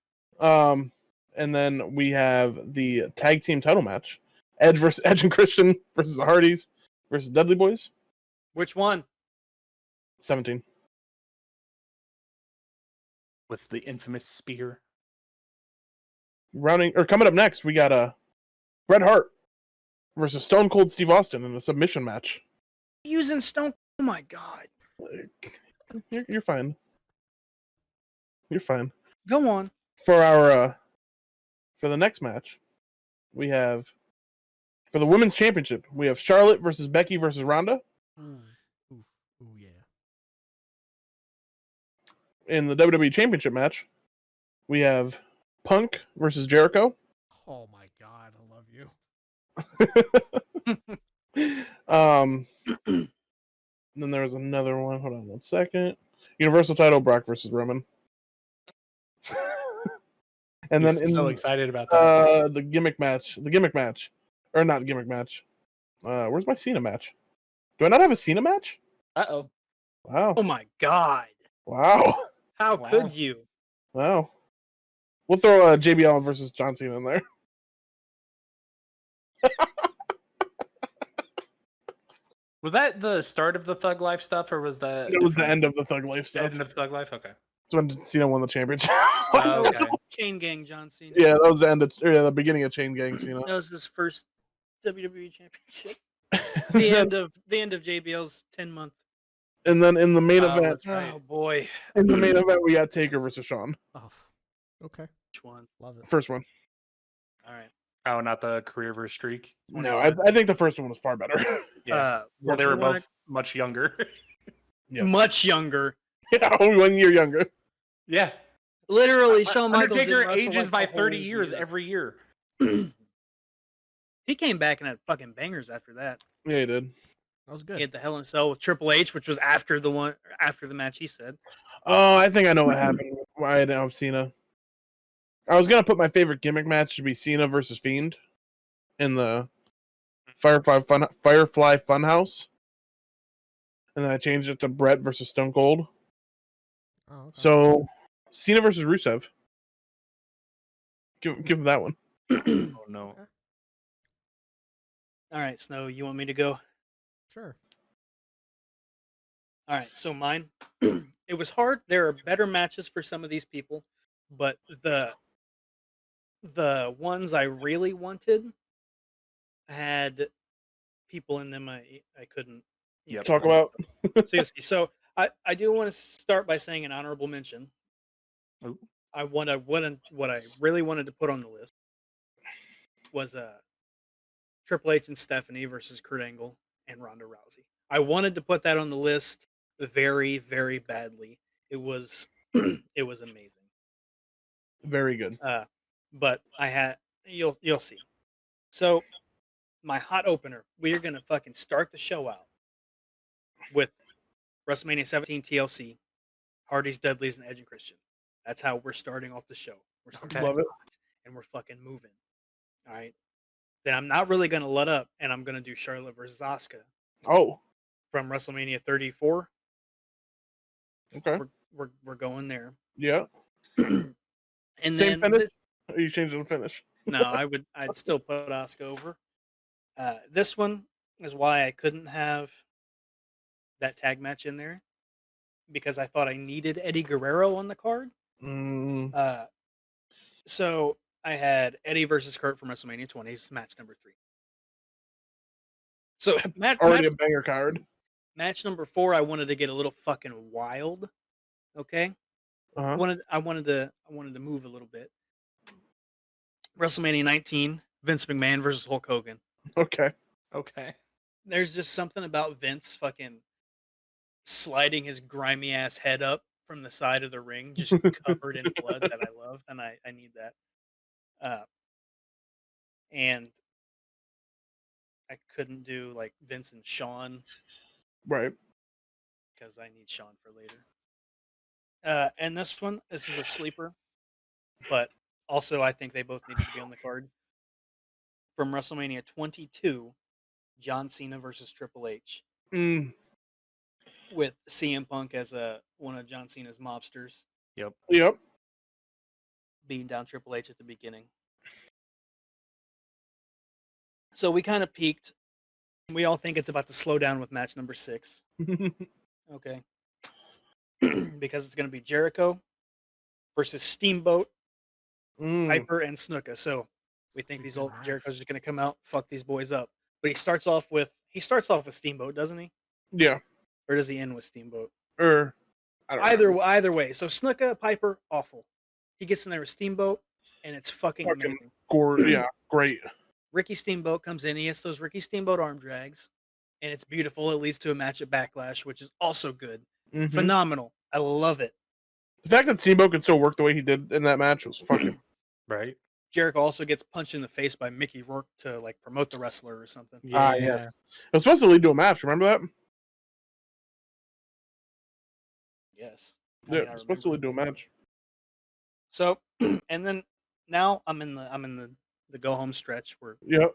And then we have the tag team title match: Edge and Christian versus the Hardys versus Dudley Boys. Which one? 17. With the infamous spear. Coming up next, we got Bret Hart versus Stone Cold Steve Austin in a submission match. Using Stone. Oh my god. You're fine. You're fine. Go on. For our for the next match, we have for the women's championship, we have Charlotte versus Becky versus Ronda. Ooh, yeah. In the WWE Championship match, we have Punk versus Jericho. Oh my god, I love you. Then there was another one. Hold on 1 second. Universal title Brock versus Roman. And He's then so excited about that. the gimmick match, or not gimmick match. Where's my Cena match? Do I not have a Cena match? Uh-oh. Wow! Oh my god. Wow! How Wow. could you? Wow! We'll throw JBL versus John Cena in there. Was that the start of the Thug Life stuff, or was that? It was the end of the Thug Life stuff. End of Thug Life. Okay. That's when Cena won the championship. Okay. Chain Gang John Cena. Yeah, that was the end of the beginning of Chain Gang Cena. That was his first WWE championship. The end of JBL's 10-month. And then in the main Oh, event, that's right. Oh boy. in the main event, we got Taker versus Shawn. Oh, okay. Which one? Love it. First one. All right. Oh, not the career versus streak. No, I think the first one was far better. Yeah. Well, they were what? both much younger. Yes. Much younger. Yeah, only 1 year younger. Yeah. Literally, Shawn Michaels Undertaker didn't wrestle, ages like, by the 30 whole years year. every year. He came back and had fucking bangers after that. Yeah, he did. That was He good. had the Hell in a Cell with Triple H, which was after the match. He said, Oh, I think I know what happened. Why I didn't have Cena. I was gonna put my favorite gimmick match to be Cena versus Fiend in the Firefly Funhouse, and then I changed it to Brett versus Stone Cold. Oh, okay. So Cena versus Rusev. Give him that one. Oh no. "All right, Snow, you want me to go?" Sure. All right, so mine. It was hard. There are better matches for some of these people, but the ones I really wanted had people in them I couldn't Yep. Talk about. seriously. So I do want to start by saying an honorable mention. Ooh. What I really wanted to put on the list was Triple H and Stephanie versus Kurt Angle and Ronda Rousey. I wanted to put that on the list very, very badly. It was it was amazing. Very good. But I You'll see. So my hot opener, we are gonna fucking start the show out with WrestleMania 17 TLC, Hardy's, Dudley's, and Edge and Christian. That's how we're starting off the show. We're starting Okay. Love it. hot, and we're fucking moving. All right. Then I'm not really gonna let up, and I'm gonna do Charlotte versus Asuka Oh, from WrestleMania 34. okay. We're going there. Yeah. And Same then finish? Or you changing the finish? no, I'd still put Asuka over. This one is why I couldn't have that tag match in there because I thought I needed Eddie Guerrero on the card. Mm, So I had Eddie versus Kurt from WrestleMania 20, match number 3. So already a banger card. match number 4, I wanted to get a little fucking wild. Okay, Uh-huh. I wanted to move a little bit. WrestleMania 19, Vince McMahon versus Hulk Hogan. Okay. Okay. There's just something about Vince fucking sliding his grimy ass head up from the side of the ring, just covered in blood that I love, and I need that. And I couldn't do like Vince and Shawn Right. because I need Shawn for later. And this is a sleeper, but also I think they both needed to be on the card. From WrestleMania 22, John Cena versus Triple H, Mm, with CM Punk as one of John Cena's mobsters Yep. yep. beating down Triple H at the beginning. So we kind of peaked. We all think it's about to slow down with match number 6. Okay. Because it's going to be Jericho versus Steamboat, Mm, Piper, and Snuka. So we think these old Jericho's just going to come out, fuck these boys up. But he starts off with Steamboat, doesn't he? yeah. Or does he end with Steamboat? Or I don't know. Either way. So Snuka, Piper, awful. He gets in there with Steamboat, and it's fucking amazing. Yeah, great. Ricky Steamboat comes in. He hits those Ricky Steamboat arm drags, and it's beautiful. It leads to a match at Backlash, which is also good. Mhm. Phenomenal. I love it. The fact that Steamboat could still work the way he did in that match was fucking Right. Jericho also gets punched in the face by Mickey Rourke to like promote the wrestler or something. Yeah. yes. It was supposed to lead to a match. Remember that? Yes. Yeah, it was supposed to lead to a match. So, and then now I'm in the go home stretch. We're Yeah.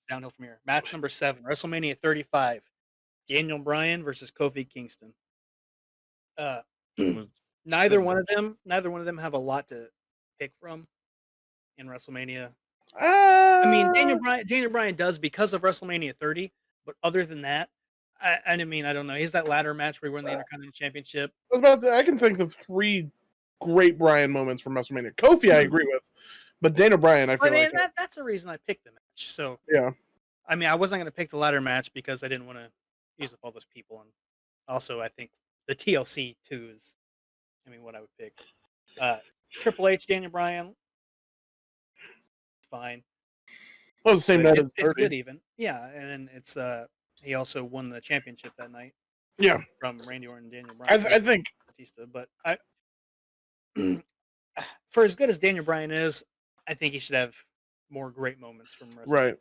downhill from here. Match number 7, WrestleMania 35, Daniel Bryan versus Kofi Kingston. Neither one of them have a lot to pick from in WrestleMania. I mean, Daniel Bryan does because of WrestleMania 30, but other than that, I mean, I don't know. He's that ladder match where he won the Intercontinental Championship. I was about to say, I can think of 3 great Bryan moments from WrestleMania. Kofi, I agree with, but Daniel Bryan, I feel like that's the reason I picked the match. So yeah. I mean, I wasn't going to pick the ladder match because I didn't want to use up all those people, and also I think the TLC too is, I mean, what I would pick. Triple H, Daniel Bryan, fine. Well, the same night as It's 30. good even. Yeah, and then it's he also won the championship that night Yeah, from Randy Orton and Daniel Bryan. I think Batista, but for as good as Daniel Bryan is, I think he should have more great moments from wrestling. right.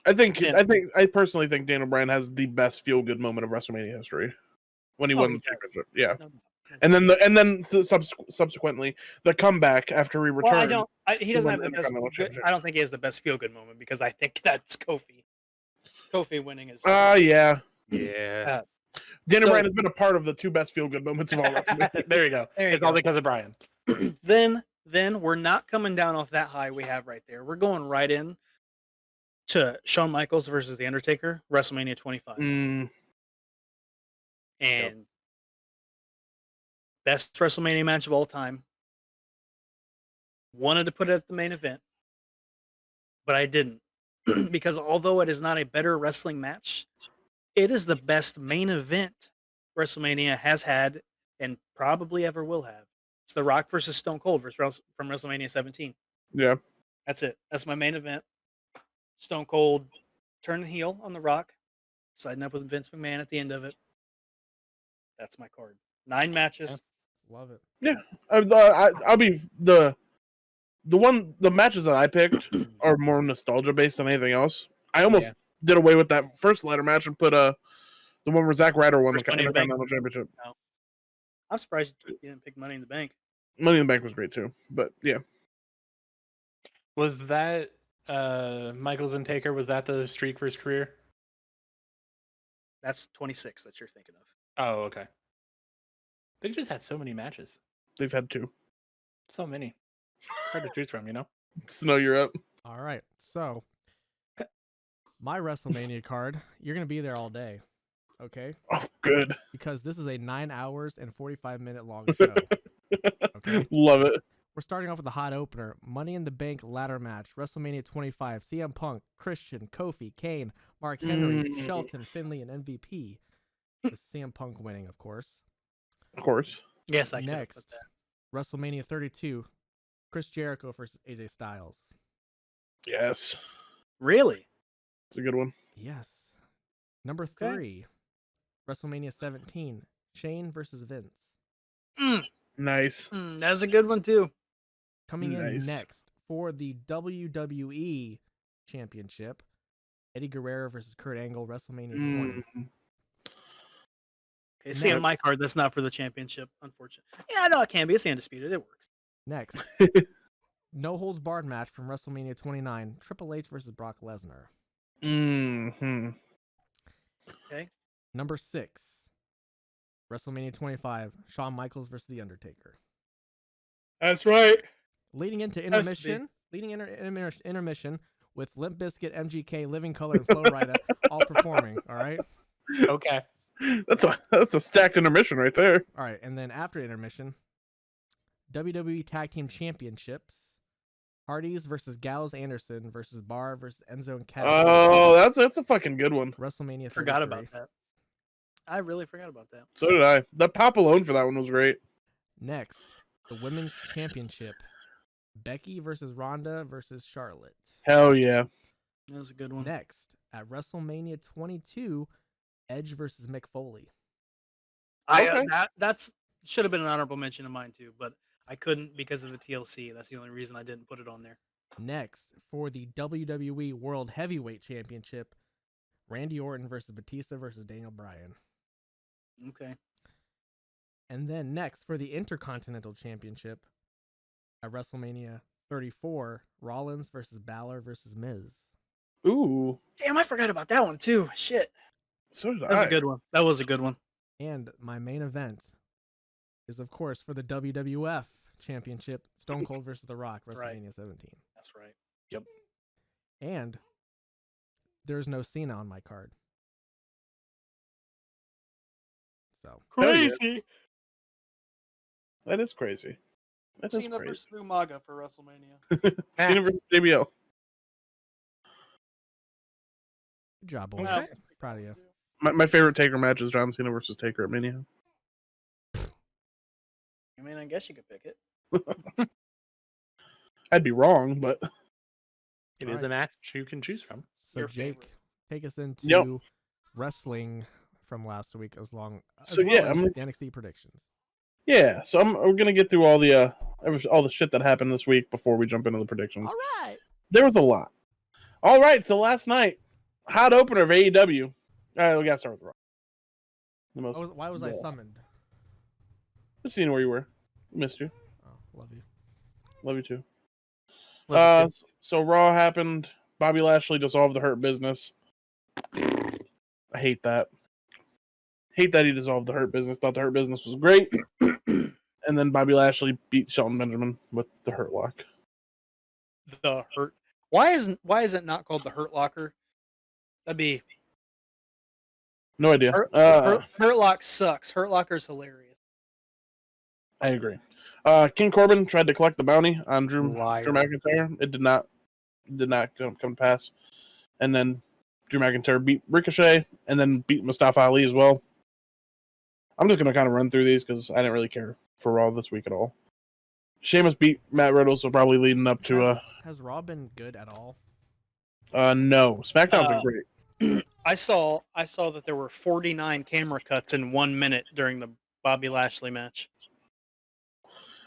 I personally think Daniel Bryan has the best feel good moment of WrestleMania history when he won the championship. Yeah, No. and then subsequently the comeback after he returned. Well, he doesn't have the best. Championship. I don't think he has the best feel good moment because I think that's Kofi. Kofi winning is. Yeah. Yeah. Daniel Bryan has been a part of the 2 best feel good moments of all WrestleMania. There you go. There you It's all go. because of Brian. Then we're not coming down off that high we have right there. We're going right in to Shawn Michaels versus The Undertaker, WrestleMania 25, and best WrestleMania match of all time. Wanted to put it at the main event, but I didn't because although it is not a better wrestling match, it is the best main event WrestleMania has had and probably ever will have. It's The Rock versus Stone Cold from WrestleMania 17. Yeah. That's it. That's my main event. Stone Cold turning heel on The Rock, siding up with Vince McMahon at the end of it. That's my card. 9 matches. Love it. Yeah. I'll be the the matches that I picked are more nostalgia based than anything else. I almost did away with that first ladder match and put the one where Zack Ryder won the Intercontinental Championship. No. I'm surprised you didn't pick Money in the Bank. Money in the Bank was great too, but yeah. Was that Michaels and Taker? Was that the streak for his career? That's 26 that you're thinking of. Oh, okay. They've just had so many matches. They've had 2. So many. Hard to choose from, you know? Snow, you're up. All right. So, my WrestleMania card, you're going to be there all day. Okay? Oh, good. Because this is a 9 hours and 45-minute long show. Okay? Love it. We're starting off with the hot opener. Money in the Bank ladder match. WrestleMania 25. CM Punk, Christian, Kofi, Kane, Mark Henry, Shelton, Finley, and MVP. With CM Punk winning, of course. Of course. Yes, I Next, WrestleMania 32. Chris Jericho versus AJ Styles. Yes. Really? It's a good one. Yes. Number 3. WrestleMania 17. Shane versus Vince. Nice. That's a good one, too. Coming in next for the WWE Championship. Eddie Guerrero versus Kurt Angle, WrestleMania 20. Okay, see, on my card, that's not for the championship, unfortunately. Yeah, no, it can be. It's the Undisputed. It works. Next. No holds barred match from WrestleMania 29. Triple H versus Brock Lesnar. Okay. Number 6. WrestleMania 25. Shawn Michaels versus The Undertaker. That's right. Leading into intermission. Intermission with Limp Bizkit, MGK, Living Color, and Flo Rida all performing. All right. Okay. That's a stacked intermission right there. All right, and then after intermission, WWE Tag Team Championships. Hardys versus Gallows Anderson versus Barr versus Enzo and Cass. Oh, that's a fucking good one. WrestleMania 33. Forgot about that. I really forgot about that. So did I. The pop alone for that one was great. Next, the Women's Championship. Becky versus Ronda versus Charlotte. Hell yeah. That was a good one. Next, at WrestleMania 22, Edge versus Mick Foley. That's should have been an honorable mention of mine too, but I couldn't because of the TLC. That's the only reason I didn't put it on there. Next, for the WWE World Heavyweight Championship, Randy Orton versus Batista versus Daniel Bryan. Okay. And then next, for the Intercontinental Championship, at WrestleMania 34, Rollins versus Balor versus Miz. Ooh. Damn, I forgot about that one too. Shit. So did That was a good one. That was a good one. And my main event is, of course, for the WWF Championship, Stone Cold versus The Rock, WrestleMania 17. That's right. Yep. And there's no Cena on my card. So Crazy. That is crazy. That is Cena crazy. versus Umaga for WrestleMania. Cena versus JBL. good job, boys. Wow. Proud of you. My favorite Taker match is John Cena versus Taker at Mania. I mean, I guess you could pick it. I'd be wrong, but It is a match you can choose from. So Your Jake, favorite. take us into wrestling from last week as well as the NXT predictions. yeah. So we're gonna get through all the shit that happened this week before we jump into the predictions. All right. There was a lot. All right, so last night, hot opener of AEW. All right, we gotta start with Raw. The most. Why was I summoned? Just seeing where you were. Missed you. Oh, love you. Love you too. Love it. So Raw happened. Bobby Lashley dissolved the Hurt Business. I hate that. Hate that he dissolved the Hurt Business. Thought the Hurt Business was great. And then Bobby Lashley beat Shelton Benjamin with the Hurt Lock. The Hurt. Why is it not called the Hurt Locker? That'd be No idea. Hurt Lock sucks. Hurt Locker's hilarious. I agree. King Corbin tried to collect the bounty on Drew McIntyre. It did not come to pass. And then Drew McIntyre beat Ricochet and then beat Mustafa Ali as well. I'm just going to kind of run through these because I didn't really care for Raw this week at all. Sheamus beat Matt Riddle, so probably leading up to Has Raw been good at all? no. SmackDown's been great. I saw that there were 49 camera cuts in 1 minute during the Bobby Lashley match.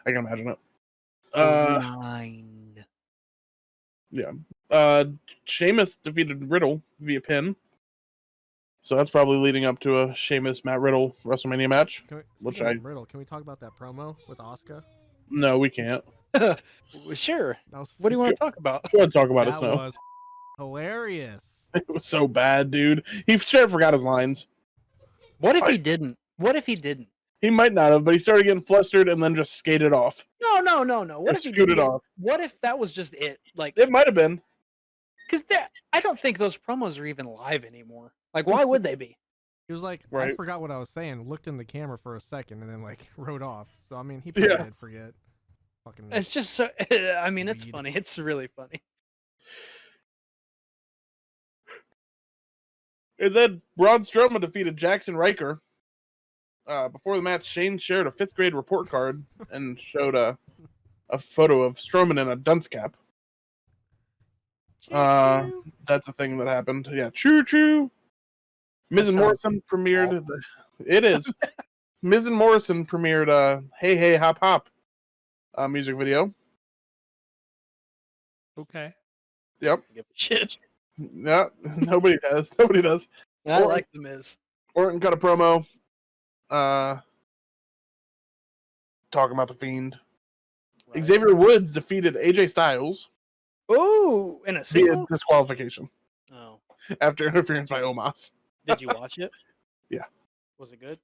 I can imagine it. 49. Yeah. Sheamus defeated Riddle via pin. So that's probably leading up to a Sheamus Matt Riddle WrestleMania match. Speaking of Riddle, can we talk about that promo with Asuka? No, we can't. Sure. That was What do you want to talk about? Go ahead and talk about it, that Snow. was hilarious. It was so bad, dude. He straight up forgot his lines. What if he didn't? What if he didn't? He might not have, but he started getting flustered and then just skated off. No. What if he scooted didn't? off. What if that was just it? Like, It might have been. because I don't think those promos are even live anymore. Like, why would they be? He was like, I Right. forgot what I was saying, looked in the camera for a second, and then like wrote off. So I mean, he probably did forget. Fucking. It's just so. I mean, it's Weed. funny. It's really funny. And then Braun Strowman defeated Jackson Riker. Before the match, Shane shared a 5th grade report card and showed a photo of Strowman in a dunce cap. That's a thing that happened. Yeah, choo. Miz and Morrison premiered. It is. Miz and Morrison premiered Hey Hey Hop Hop music video. Okay. Yep. Give a shit. Yeah. Nobody does. Nobody does. I like the Miz. Orton cut a promo. Talking about the Fiend. Right. Xavier Woods defeated AJ Styles Ooh, in a via single. disqualification Oh, after interference by Omos. did you watch it? Yeah. Was it good?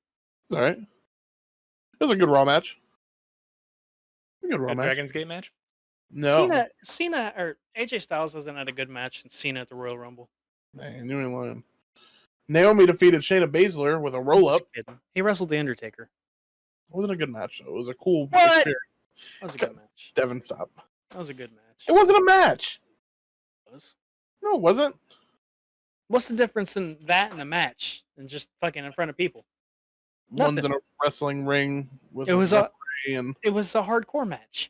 All right. It was a good Raw match. A good Raw A match. Dragon's Gate match? No. Cena or AJ Styles hasn't had a good match since Cena at the Royal Rumble. Man, you ain't lying. Naomi defeated Shayna Baszler with a roll up. Just kidding. He wrestled the Undertaker. It wasn't a good match though. It was a cool What? experience. That was a good match. Devin, stop. That was a good match. It wasn't a match. It was. No, it wasn't. What's the difference in that and a match and just fucking in front of people? One's Nothing. in a wrestling ring with It was a referee and it was a hardcore match.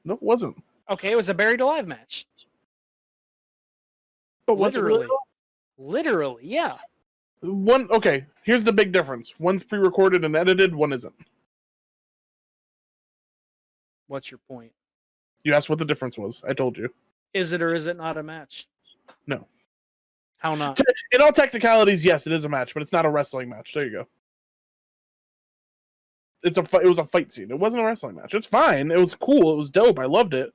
no, it wasn't. Okay, it was a buried alive match. But was it really? Literally, yeah. One, okay, here's the big difference. One's pre-recorded and edited, one isn't. What's your point? You asked what the difference was. I told you. Is it or is it not a match? No. How not? In all technicalities, yes, it is a match, but it's not a wrestling match. There you go. It was a fight scene. It wasn't a wrestling match. It's fine. It was cool. It was dope. I loved it,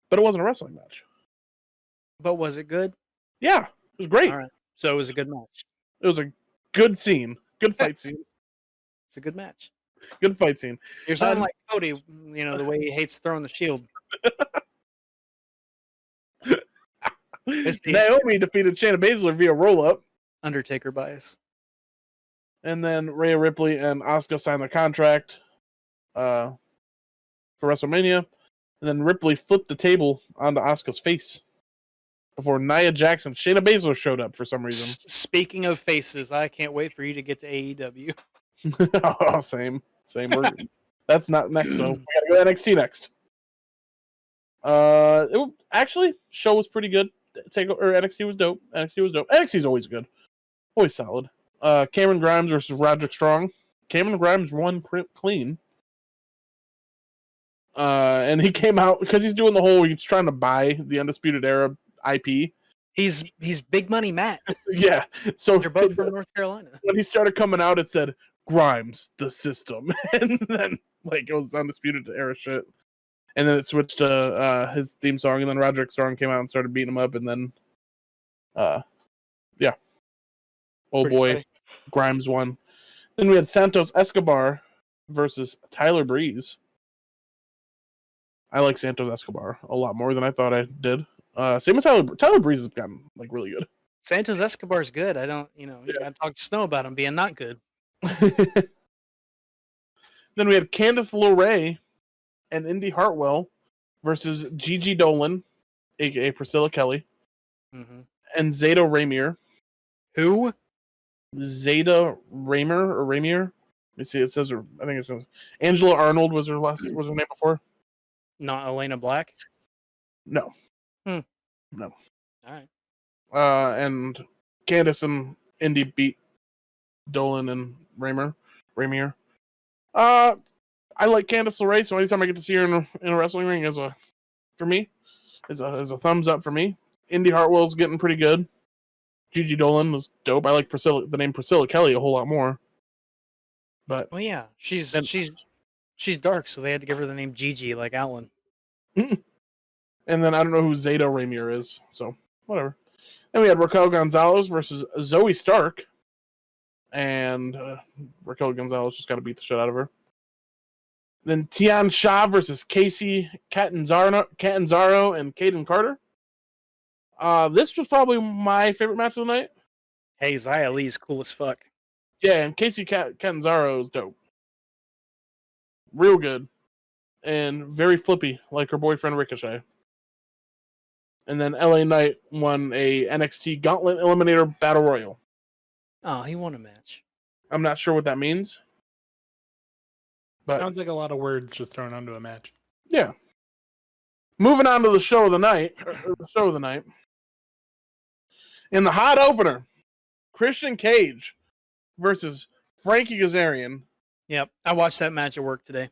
but it wasn't a wrestling match. But was it good? Yeah, it was great. All right. So it was a good match. It was a good scene. Good fight scene. It's a good match. Good fight scene. You're sounding like Cody, you know, the way he hates throwing the shield. It's the Naomi defeated Shayna Baszler via roll-up. Undertaker bias. And then Rhea Ripley and Asuka signed the contract for WrestleMania. And then Ripley flipped the table onto Asuka's face before Nia Jax and Shayna Baszler showed up for some reason. Speaking of faces, I can't wait for you to get to AEW. Oh, same. That's not next though. We gotta go to NXT next. Actually, show was pretty good. NXT was dope. NXT's always good. Always solid. Cameron Grimes versus Roderick Strong. Cameron Grimes won clean. And he came out because he's doing the whole. He's trying to buy the Undisputed Era IP. He's Big Money Matt. Yeah. So They're both from North Carolina. when he started coming out, it said Grimes the System, and then like it was Undisputed Era shit. And then it switched to his theme song, and then Roderick Strong came out and started beating him up, and then, yeah. Oh Pretty boy, funny. Grimes won. Then we had Santos Escobar versus Tyler Breeze. I like Santos Escobar a lot more than I thought I did. Same with Tyler Breeze has gotten like really good. Santos Escobar's good. I don't, you Yeah. gotta talk to Snow about him being not good. Then we had Candice LeRae and Indy Hartwell versus Gigi Dolan, aka Priscilla Kelly, Mm-hmm. and Zeta Ramier. Who? Zeta Ramier. Let me see. It says her. I think it says Angela Arnold was her name before. Not Elena Black? No. Hmm. No. All right. And Candice and Indy beat Dolan and Ramier. I like Candice LeRae, so anytime I get to see her in a wrestling ring for me, is a thumbs up for me. Indy Hartwell's getting pretty good. Gigi Dolan was dope. I like the name Priscilla Kelly a whole lot more. But Well, yeah, she's dark, so they had to give her the name Gigi, like Alan. and then I don't know who Zeta Rainier is, so whatever. Then we had Raquel Gonzalez versus Zoe Stark, and Raquel Gonzalez just got to beat the shit out of her. Then Tian Sha versus Casey Catanzaro and Caden Carter. This was probably my favorite match of the night. Hey, Xia Li's cool as fuck. Yeah, and Casey Catanzaro is dope. Real good. And very flippy, like her boyfriend Ricochet. And then LA Knight won a NXT Gauntlet Eliminator Battle Royal. Oh, he won a match. I'm not sure what that means. But Sounds like a lot of words just thrown onto a match. yeah. Moving on to the show of the night. In the hot opener, Christian Cage versus Frankie Kazarian. Yep, I watched that match at work today.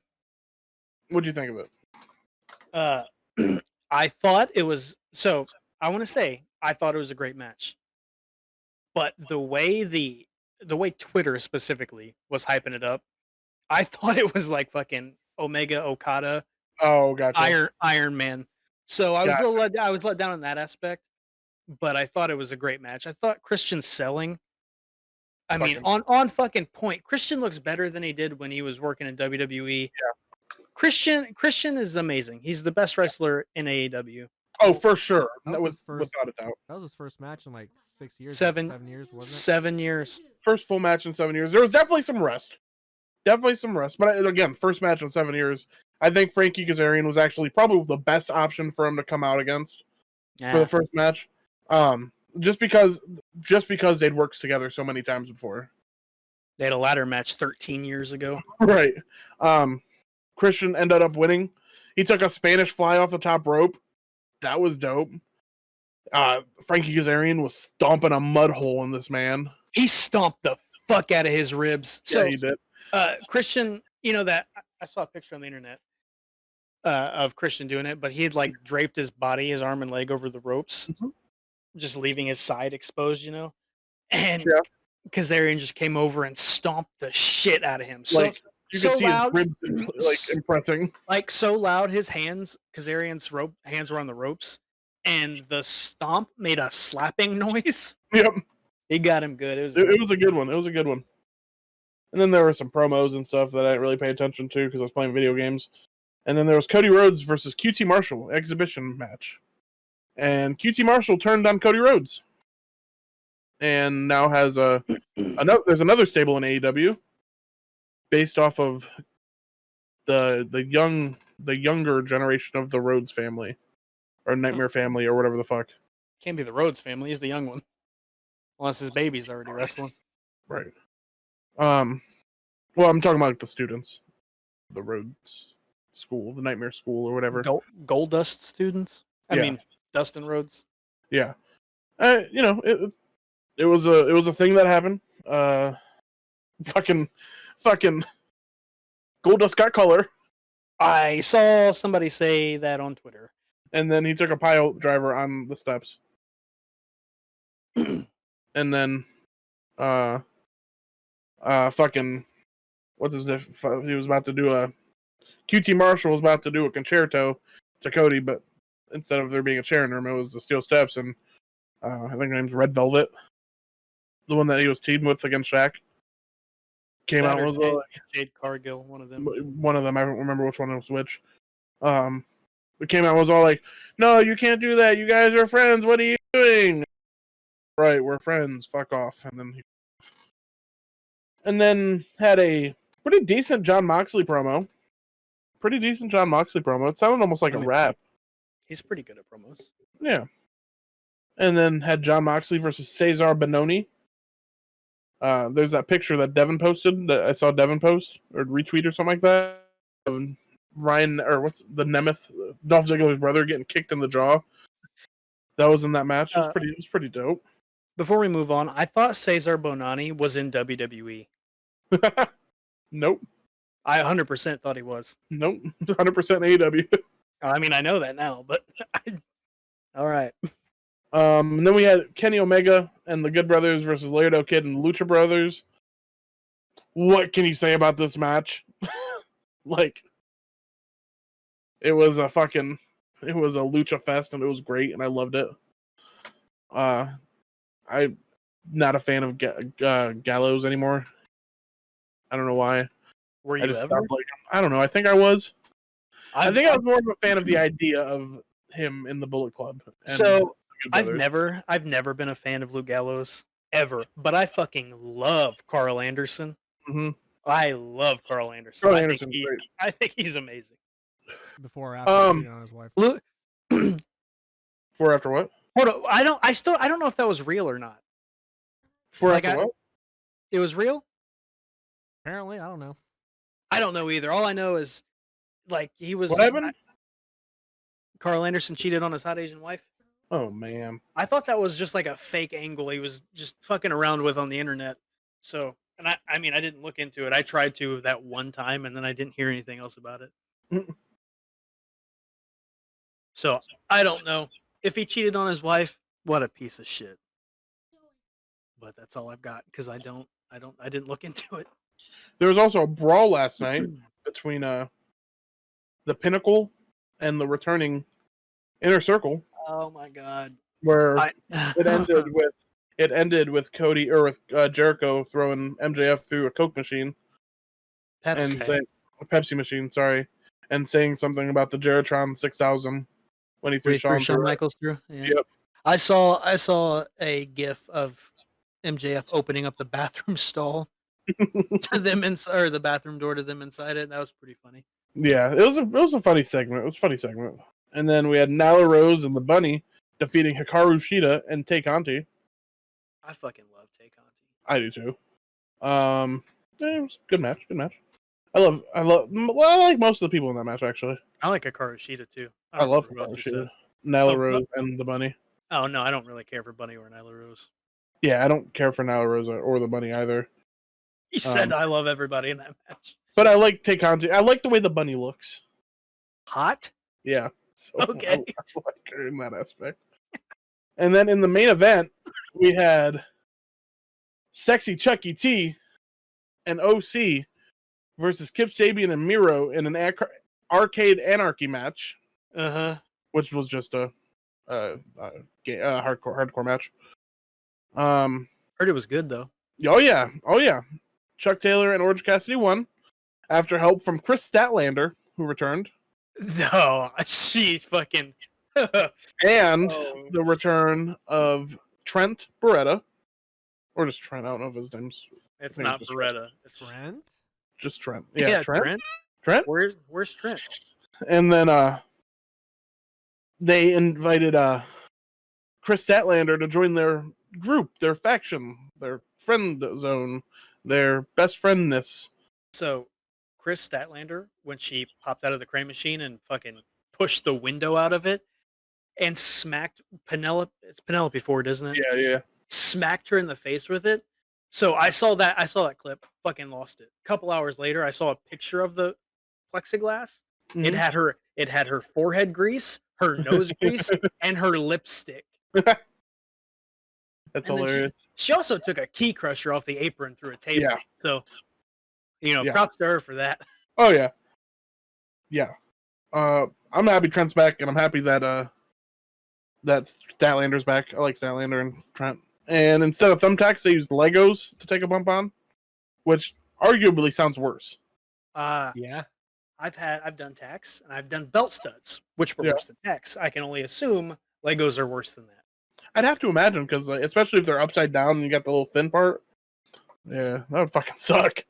What'd you think of it? I thought it was I want to say I thought it was a great match, but the way Twitter specifically was hyping it up, I thought it was like fucking Omega Okada, Oh, gotcha. Iron Man. So I was let down in that aspect, but I thought it was a great match. I thought Christian selling. I mean, on fucking point. Christian looks better than he did when he was working in WWE. Yeah. Christian is amazing. He's the best wrestler in AEW. Oh, for sure. Without a doubt. That was his first match in like 6 years. 7 years, wasn't it? 7 years. First full match in 7 years. There was definitely some rest. But again, first match in 7 years. I think Frankie Kazarian was actually probably the best option for him to come out against for the first match. Just because they'd worked together so many times before. They had a ladder match 13 years ago. Right. Christian ended up winning. He took a Spanish fly off the top rope. That was dope. Frankie Kazarian was stomping a mud hole in this man. He stomped the fuck out of his ribs. Yeah, he did. Christian, that I saw a picture on the internet of Christian doing it, but he had like draped his body, his arm and leg over the ropes, just leaving his side exposed, and Kazarian just came over and stomped the shit out of him. So, like you so could see loud, his ribs like impressing. Like so loud, his Kazarian's hands were on the ropes, and the stomp made a slapping noise. Yep. He got him good. It was a good one. And then there were some promos and stuff that I didn't really pay attention to because I was playing video games. And then there was Cody Rhodes versus QT Marshall exhibition match. And QT Marshall turned on Cody Rhodes. And now has there's another stable in AEW based off of the younger generation of the Rhodes family. Or Nightmare family or whatever the fuck. Can't be the Rhodes family, he's the young one. Unless his baby's already wrestling. Right. Well, I'm talking about like the students. The Rhodes school, the Nightmare school or whatever. Gold Dust students? I mean, Dustin Rhodes. Yeah. It was a thing that happened. Fucking Goldust got color. I saw somebody say that on Twitter. And then he took a pile driver on the steps. And then fucking what's his name? He was about to do QT Marshall was about to do a concerto to Cody, but instead of there being a chair in the room, it was the steel steps, and I think her name's Red Velvet, the one that he was teamed with against Shaq. Came out and was like Jade Cargill, one of them. One of them, I don't remember which one was which. It came out and was all like, "No, you can't do that. You guys are friends. What are you doing?" Right, we're friends. Fuck off. And then had a pretty decent Jon Moxley promo. It sounded almost like a rap. He's pretty good at promos. Yeah. And then had Jon Moxley versus Cesar Bononi. There's that picture that Devin posted that I saw Devin post or retweet or something like that. Ryan, or what's the Nemeth, Dolph Ziggler's brother, getting kicked in the jaw. That was in that match. It was pretty dope. Before we move on, I thought Cesar Bononi was in WWE. Nope. I 100% thought he was. Nope. 100% AEW. I mean, I know that now, but All right. And then we had Kenny Omega and the Good Brothers versus Laredo Kid and the Lucha Brothers. What can you say about this match? Like, it was a Lucha fest, and it was great, and I loved it. I'm not a fan of Gallows anymore. I don't know why. Were you I just ever? stopped liking him. I don't know. I think I was. I think I was more of a fan of the idea of him in the Bullet Club. And So the Good I've Brothers. never been a fan of Luke Gallows ever, but I fucking love Carl Anderson. Mhm. I love Carl Anderson. Carl I Anderson's think great. I think he's amazing. Before or after cheating on his wife. Luke, hold For after what? on. I don't know if that was real or not. For Like, after what? It was real? Apparently, I don't know. I don't know either. All I know is like he was What happened? Carl Anderson cheated on his hot Asian wife. Oh man. I thought that was just like a fake angle he was just fucking around with on the internet. So, and I mean, I didn't look into it. I tried to that one time, and then I didn't hear anything else about it. So I don't know if he cheated on his wife. What a piece of shit. But that's all I've got because I didn't look into it. There was also a brawl last night between the Pinnacle and the returning Inner Circle, Oh my god. where it ended with Cody or with Jericho throwing MJF through a Coke machine and saying a Pepsi machine, sorry, and saying something about the Jeritron 6000 when he threw Shawn Michaels through. Yeah. Yep. I saw a gif of MJF opening up the bathroom stall to them or the bathroom door to them inside it. That was pretty funny. Yeah, it was a funny segment. It was a funny segment. And then we had Nyla Rose and the Bunny defeating Hikaru Shida and Tay Conti. I fucking love Tay Conti. I do too. It was a good match. Good match. I like most of the people in that match actually. I like Hikaru Shida too. I love remember Hikaru what you Shida, said. Nyla Rose, and the Bunny. Oh no, I don't really care for Bunny or Nyla Rose. Yeah, I don't care for Nyla Rose or the Bunny either. You said I love everybody in that match. But I like Tay Conti. I like the way the Bunny looks. Hot? Yeah. So Okay. I like her in that aspect. And then in the main event, we had Sexy Chucky T and OC versus Kip Sabian and Miro in an Arcade Anarchy match, which was just a hardcore match. Heard it was good though. Oh yeah. Chuck Taylor and Orange Cassidy won after help from Chris Statlander, who returned. No, she fucking And Oh. the return of Trent Beretta. Or just Trent, I don't know if his name's It's think not it's Beretta. It's Trent? just Trent. yeah, Trent. Trent. Where's Trent? And then they invited Chris Statlander to join their group, their faction, their friend zone, their best friendness. So Chris Statlander, when she popped out of the crane machine and fucking pushed the window out of it and smacked Penelope, it's Penelope Ford, isn't it? Yeah. Smacked her in the face with it. So I saw that clip, fucking lost it. A couple hours later, I saw a picture of the plexiglass. Mhm. It had her forehead grease, her nose grease, and her lipstick. That's And then hilarious. She also took a key crusher off the apron through a table. Yeah. So, Yeah. props to her for that. Oh yeah. Yeah. I'm happy Trent's back, and I'm happy that Statlander's back. I like Statlander and Trent. And instead of thumbtacks, they used Legos to take a bump on, which arguably sounds worse. Yeah. I've done tacks and I've done belt studs, which were worse than tacks. I can only assume Legos are worse than that. I'd have to imagine, because especially if they're upside down and you got the little thin part. Yeah, that would fucking suck.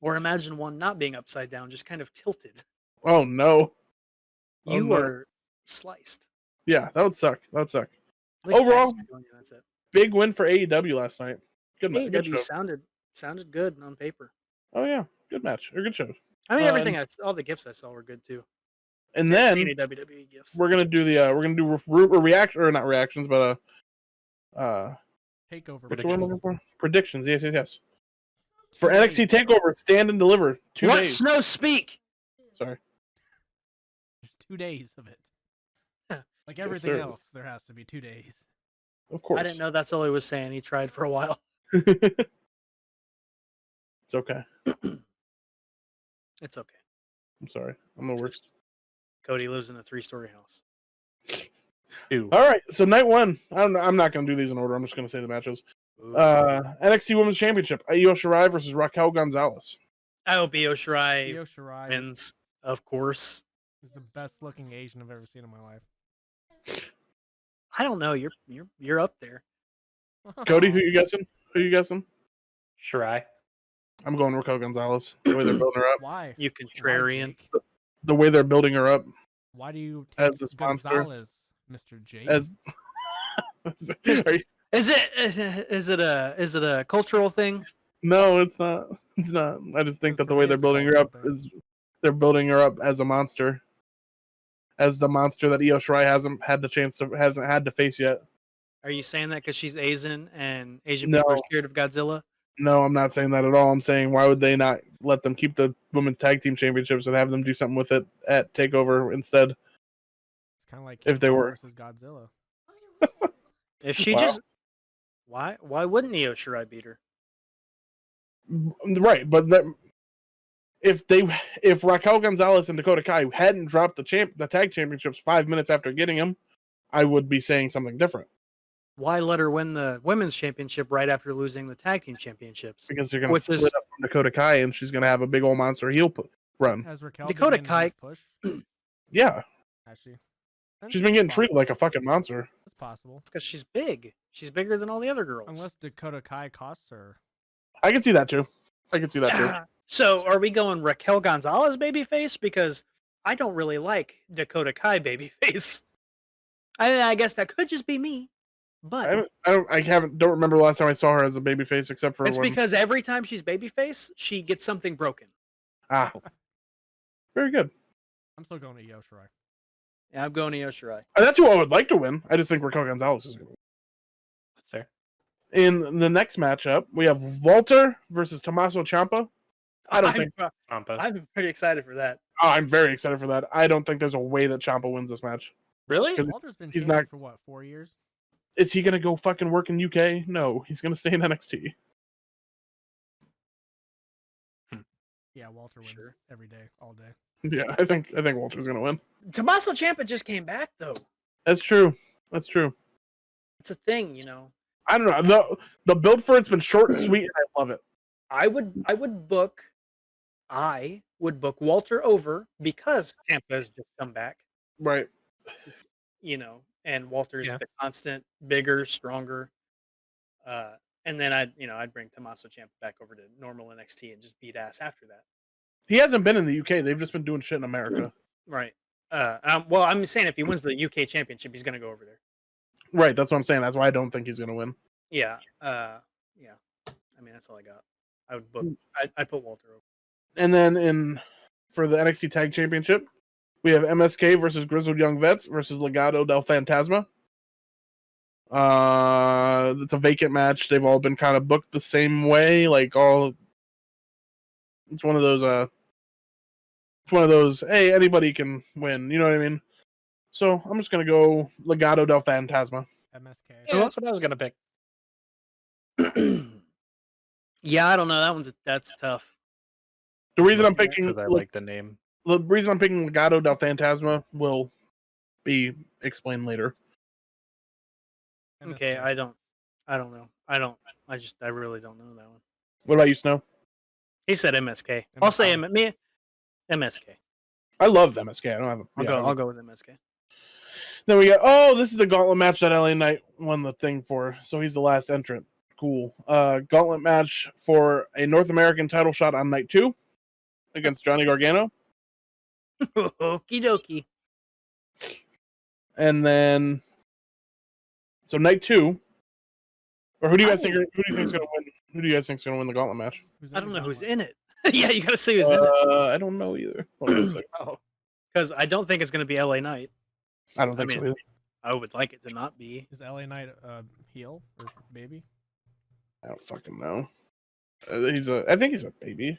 Or imagine one not being upside down, just kind of tilted. Oh no. You no. are sliced. Yeah, that would suck. That would suck. Like Overall, tacks are doing you, that's it. Big win for AEW last night. Good match. Good AEW show. sounded good on paper. Oh yeah, good match. Or good show. I mean, everything all the gifts I saw were good too. And then Any WWE gifts. we're gonna do reaction, or not reactions, but Takeover. what's the word I'm looking for? Predictions. Yes. For 2 NXT days. Takeover, stand and deliver. 2 What days. Snow speak? Sorry. There's 2 days of it. Like Yes, everything there is. else, there has to be 2 days. Of course. I didn't know that's all he was saying. He tried for a while. It's okay. It's okay. I'm sorry. I'm the worst. Cody lives in a 3-story house. Two. All right. So night one. I'm not going to do these in order. I'm just going to say the matches. NXT Women's Championship: Io Shirai versus Raquel Gonzalez. I hope Io Shirai Io Shirai wins, of course. is the best looking Asian I've ever seen in my life. I don't know. You're up there. Cody, who you guessing? Who you guessing? Shirai. I'm going Raquel Gonzalez. The way they're building her up. Why? You Why, contrarian. Jake? The way they're building her up Why do you as take a sponsor. Gonzalez, Mr. Jake? As Are you- Is it a cultural thing? No, it's not. It's not. I just think Because that the for way me, they're it's a building her up cultural thing. is they're building her up as a monster, as the monster that Io Shirai hasn't had to face yet. Are you saying that because she's Asian and Asian No. people are scared of Godzilla? No, I'm not saying that at all. I'm saying why would they not let them keep the women's tag team championships and have them do something with it at Takeover instead? It's kind of like If they King Kong were- versus Godzilla. If she Wow. just why wouldn't Io Shirai beat her? Right, but if Raquel Gonzalez and Dakota Kai hadn't dropped the tag championships 5 minutes after getting them, I would be saying something different Why let her win the women's championship right after losing the tag team championships? because they're going to Which split is- up from Dakota Kai and she's going to have a big old monster heel run. Has Raquel Dakota been getting Kai- enough push? Yeah, Has she? she's been getting treated like a fucking monster. It's possible. Because she's big. She's bigger than all the other girls. Unless Dakota Kai costs her. I can see that too. So are we going Raquel Gonzalez babyface? Because I don't really like Dakota Kai babyface. I guess that could just be me, but I don't remember the last time I saw her as a babyface except for it's when. because every time she's babyface, she gets something broken. Very good. I'm still going to Io Shirai. Yeah, I'm going to Io Shirai. And that's who I would like to win. I just think Raquel Gonzalez is going to win. That's fair. In the next matchup, we have Walter versus Tommaso Ciampa. I'm pretty excited for that. I'm very excited for that. I don't think there's a way that Ciampa wins this match. Really? Walter's been he's champion not- for what, 4 years? Is he going to go fucking work in UK? No, he's going to stay in NXT. Yeah, Walter wins Sure. every day, all day. Yeah, I think Walter's going to win. Tommaso Ciampa just came back though. That's true. That's true. It's a thing, you know. I don't know. The build for it's been short and sweet, and I love it. I would book Walter over because Ciampa has just come back, Right. you know, and Walter's Yeah. the constant, bigger, stronger. And then I'd bring Tommaso Ciampa back over to normal NXT and just beat ass after that. He hasn't been in the UK. They've just been doing shit in America. Right. Well, I'm saying if he wins the UK championship, he's going to go over there. Right. That's what I'm saying. That's why I don't think he's going to win. Yeah. Yeah. I mean, that's all I got. I would book. I'd put Walter over. And then for the NXT Tag Championship, we have MSK versus Grizzled Young Vets versus Legado del Fantasma. It's a vacant match. They've all been kind of booked the same way. It's one of those. Hey, anybody can win. You know what I mean? So I'm just gonna go Legado del Fantasma. MSK. Yeah, that's what I was gonna pick. Yeah, I don't know. That's tough. The reason I'm picking Because I like the name. the reason I'm picking Legado del Fantasma will be explained later. Okay, MSK. I don't know. I really don't know that one. What about you, Snow? He said MSK. I'll say MSK. I love MSK. I don't have. I'll go with MSK. Then we got, this is the gauntlet match that LA Knight won the thing for. So he's the last entrant. Cool. Gauntlet match for a North American title shot on night 2 against Johnny Gargano. Okie dokie. And then, so night 2, or who do you guys think? Who do you think's gonna win? Who do you guys think's gonna win the gauntlet match? Who's I don't know who's gauntlet? in it. Yeah, you gotta see who's in it. I don't know either. Hold on a second. Oh, Because I don't think it's gonna be LA Knight. I don't think I so mean- either. I would like it to not be. Is LA Knight heel or baby? I don't fucking know. I think he's a baby.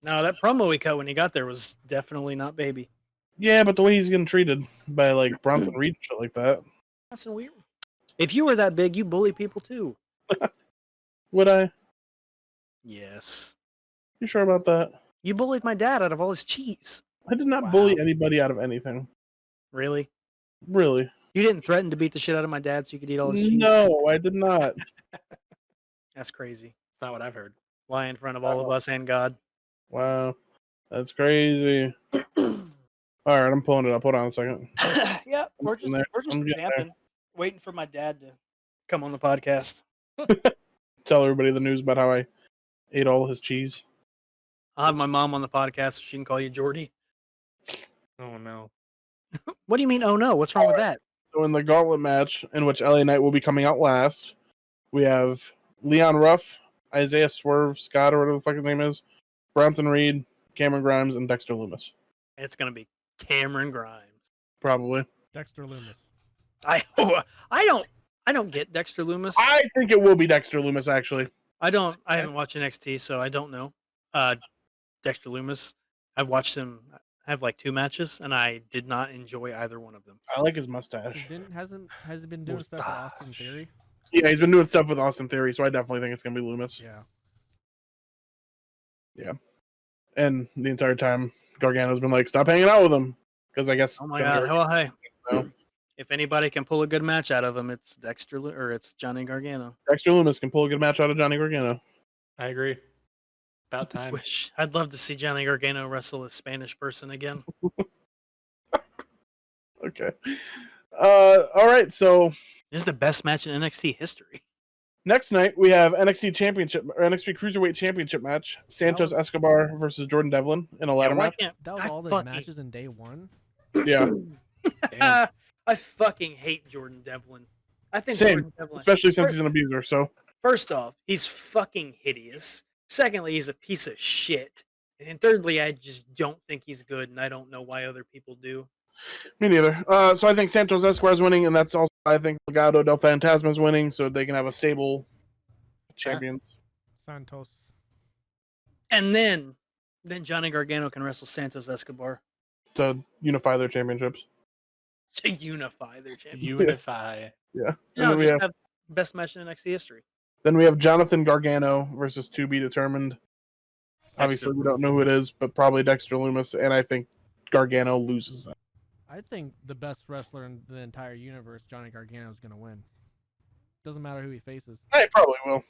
No, that promo he cut when he got there was definitely not baby. Yeah, but the way he's getting treated by like Bronson Reed and shit like that. That's so weird. If you were that big, you bully people too. Would I? Yes. You sure about that? You bullied my dad out of all his cheese. I did not Wow. bully anybody out of anything. Really? Really? You didn't threaten to beat the shit out of my dad so you could eat all his cheese? No, I did not. That's crazy. That's not what I've heard. Lie in front of all of us and God. Wow. That's crazy. All right, I'm pulling it up. Hold on a second. Yeah, we're getting just there. I'm getting there. vamping, waiting for my dad to come on the podcast. Tell everybody the news about how I ate all his cheese. I'll have my mom on the podcast so she can call you Jordy. Oh no. What do you mean, oh no? What's wrong with that? So in the gauntlet match, in which LA Knight will be coming out last, we have Leon Ruff, Isaiah Swerve Scott, or whatever the fuck his name is, Bronson Reed, Cameron Grimes, and Dexter Loomis. It's going to be Cameron Grimes. Probably. Dexter Loomis. I don't get Dexter Loomis. I think it will be Dexter Loomis, actually. I haven't watched NXT, so I don't know. Dexter Loomis, I've watched him have like 2 matches, and I did not enjoy either one of them. I like his mustache. Has he been doing stuff with Austin Theory? Yeah, he's been doing stuff with Austin Theory, so I definitely think it's going to be Loomis. Yeah. And the entire time, Gargano's been like, stop hanging out with him. Because I guess... Oh my God. Well, hey. No. If anybody can pull a good match out of him, it's it's Johnny Gargano. Dexter Loomis can pull a good match out of Johnny Gargano. I agree. About time. I'd love to see Johnny Gargano wrestle a Spanish person again. Okay. All right, so... This is the best match in NXT history. Next night, we have NXT Cruiserweight Championship match. Santos Escobar versus Jordan Devlin in a ladder match. That was all the matches in day one? Yeah. I fucking hate Jordan Devlin. I think Same, Jordan Devlin, especially since he's an abuser, so... First off, he's fucking hideous. Secondly, he's a piece of shit. And thirdly, I just don't think he's good, and I don't know why other people do. Me neither. So I think Santos Escobar's winning, and that's also I think Legado del Fantasma's winning, so they can have a stable champions. Santos. And then Johnny Gargano can wrestle Santos Escobar To unify their championships. to unify their championship. Unify. Yeah. And No, then we just have have best match in NXT history. then we have Jonathan Gargano versus to be determined. Obviously, we don't know who it is, but probably Dexter Loomis, and I think Gargano loses that. I think the best wrestler in the entire universe, Johnny Gargano, is going to win. Doesn't matter who he faces. I probably will.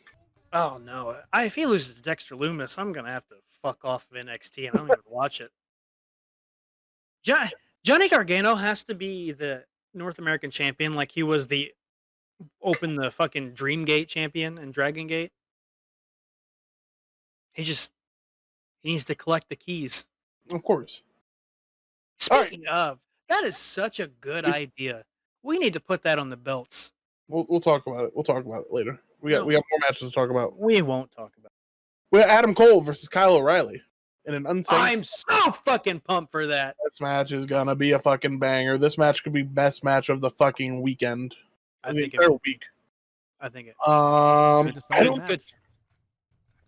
Oh no! If he loses to Dexter Loomis, I'm gonna have to fuck off of NXT and I don't even watch it. Johnny Gargano has to be the North American champion, like he was the fucking Dream Gate champion and Dragon Gate. He needs to collect the keys. Of course. Speaking of, that is such a good idea. We need to put that on the belts. We'll talk about it. We'll talk about it later. We got more matches to talk about. We won't talk about it. We have Adam Cole versus Kyle O'Reilly in an unsafe. I'm so fucking pumped for that. This match is gonna be a fucking banger. This match could be best match of the fucking weekend. I the think entire it. week. I think it. I don't. Match.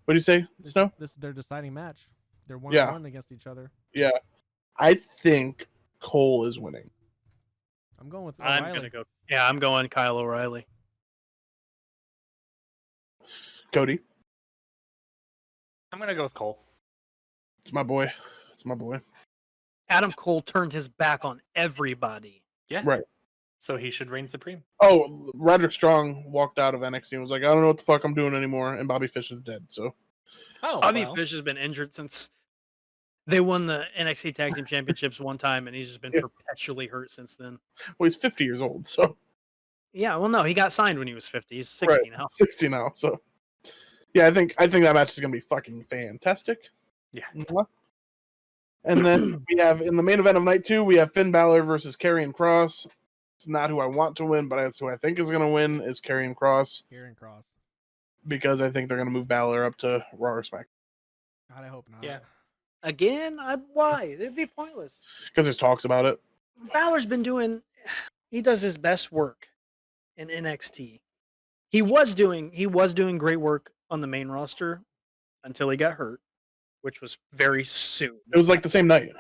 What do you say, Snow? This is their deciding match. They're 1-1 against each other. Yeah, I think Cole is winning. I'm going with O'Reilly. I'm gonna go. Yeah, I'm going Kyle O'Reilly. Cody, I'm gonna go with Cole. it's my boy. It's my boy. Adam Cole turned his back on everybody. Yeah. Right. So he should reign supreme. Oh, Roderick Strong walked out of NXT and was like, "I don't know what the fuck I'm doing anymore," and Bobby Fish is dead. So Oh, Bobby well. Fish has been injured since they won the NXT Tag Team Championships one time, and he's just been perpetually hurt since then. well, he's 50 years old. So Yeah, well, no, he got signed when he was 50. He's 60 now. 60 now. So yeah, I think that match is gonna be fucking fantastic. Yeah. And then we have in the main event of night 2, we have Finn Balor versus Karrion Kross. It's not who I want to win, but that's who I think is going to win is Karrion Kross Karrion Kross. because I think they're going to move Balor up to Raw or SmackDown. God, I hope not. Yeah. Again, why? It'd be pointless. Because there's talks about it. Balor's been doing. He does his best work in NXT. He was doing great work on the main roster until he got hurt, which was very soon. It was like the same night.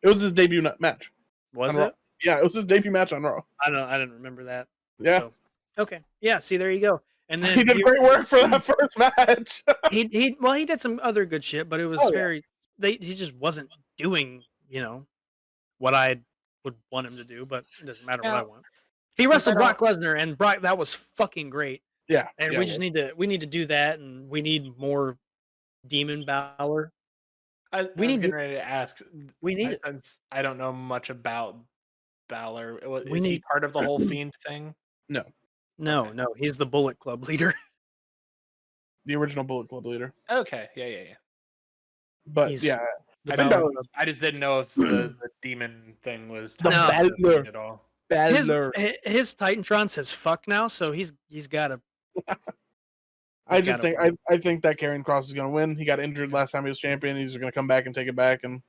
It was his debut match. Was on Raw. it? Yeah, it was his debut match on Raw. I didn't remember that. Yeah, So, okay. Yeah. See, there you go. And then he did great work for that first match. he did some other good shit, but it was he just wasn't doing what I would want him to do. But it doesn't matter what I want. He wrestled Brock Lesnar, and Brock, that was fucking great. Yeah, And we just need to do that, and we need more Demon Balor. I was getting ready to ask. We need it. Since I don't know much about Balor. We Is he need- part of the whole Fiend thing? No, No, he's the Bullet Club leader. the original Bullet Club leader. Okay, yeah. But He's yeah, the Finn Balor. Balor- I just didn't know if the demon thing was The tied to Balor. Fiend at all. His Titantron says fuck now, so he's got to. I think that Karrion Kross is going to win. He got injured last time he was champion. He's going to come back and take it back. And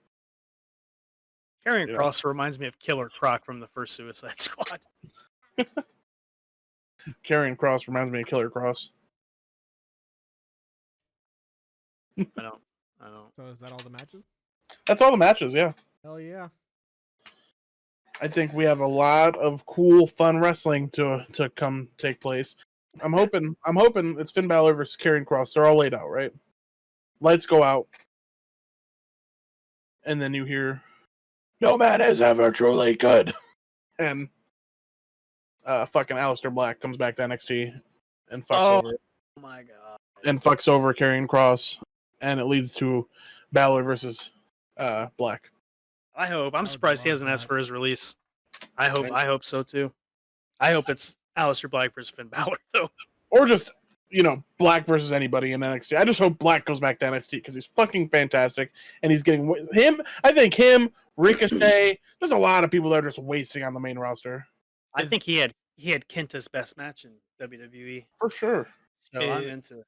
Karrion Kross reminds me of Killer Croc from the first Suicide Squad. Karrion Kross reminds me of Killer Cross. I don't. So is that all the matches? That's all the matches. Yeah, Hell yeah. I think we have a lot of cool, fun wrestling to come take place. I'm hoping it's Finn Balor versus Karrion Kross. They're all laid out, right? Lights go out, and then you hear, "No man is ever truly good," and fucking Aleister Black comes back to NXT and fucks over Karrion Kross, and it leads to Balor versus Black. I hope. I'm surprised he hasn't asked for his release. I hope so too. I hope it's Aleister Black versus Finn Balor though. Or just, Black versus anybody in NXT. I just hope Black goes back to NXT because he's fucking fantastic. And he's getting him. I think him, Ricochet, there's a lot of people that are just wasting on the main roster. I think he had Kenta's best match in WWE. For sure. So I'm into it.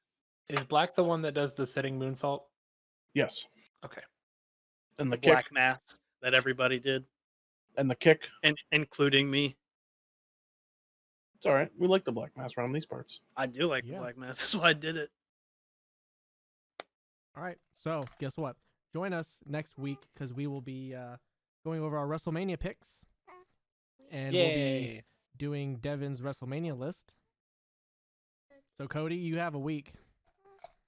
Is Black the one that does the sitting moonsault? Yes. Okay. And the Black kick. mask that everybody did. And the kick. And including me. It's all right. We like the Black Mask around these parts. I do like the Black mask. That's why I did it. All right. So guess what? Join us next week because we will be going over our WrestleMania picks. And we'll be doing Devin's WrestleMania list. So Cody, you have a week.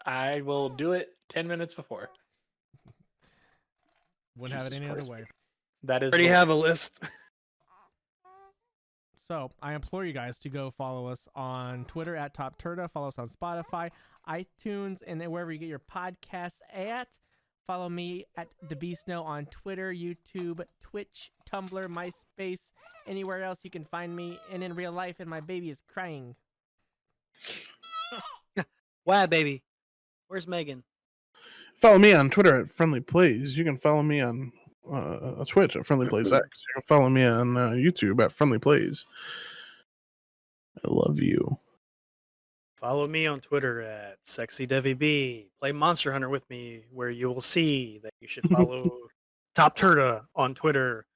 I will do it 10 minutes before. Wouldn't have it any other way. That is. Already have a list. So I implore you guys to go follow us on Twitter at TOPTERTA. Follow us on Spotify, iTunes, and wherever you get your podcasts at. Follow me at The Beast Snow on Twitter, YouTube, Twitch, Tumblr, MySpace, anywhere else you can find me. And in real life, and my baby is crying. Why, baby? Where's Megan? Follow me on Twitter at Friendly Plays. You can follow me on Twitch at Friendly Plays X. You can follow me on YouTube at Friendly Plays. I love you. Follow me on Twitter at SexyDevyB. Play Monster Hunter with me, where you will see that you should follow TopTerta on Twitter.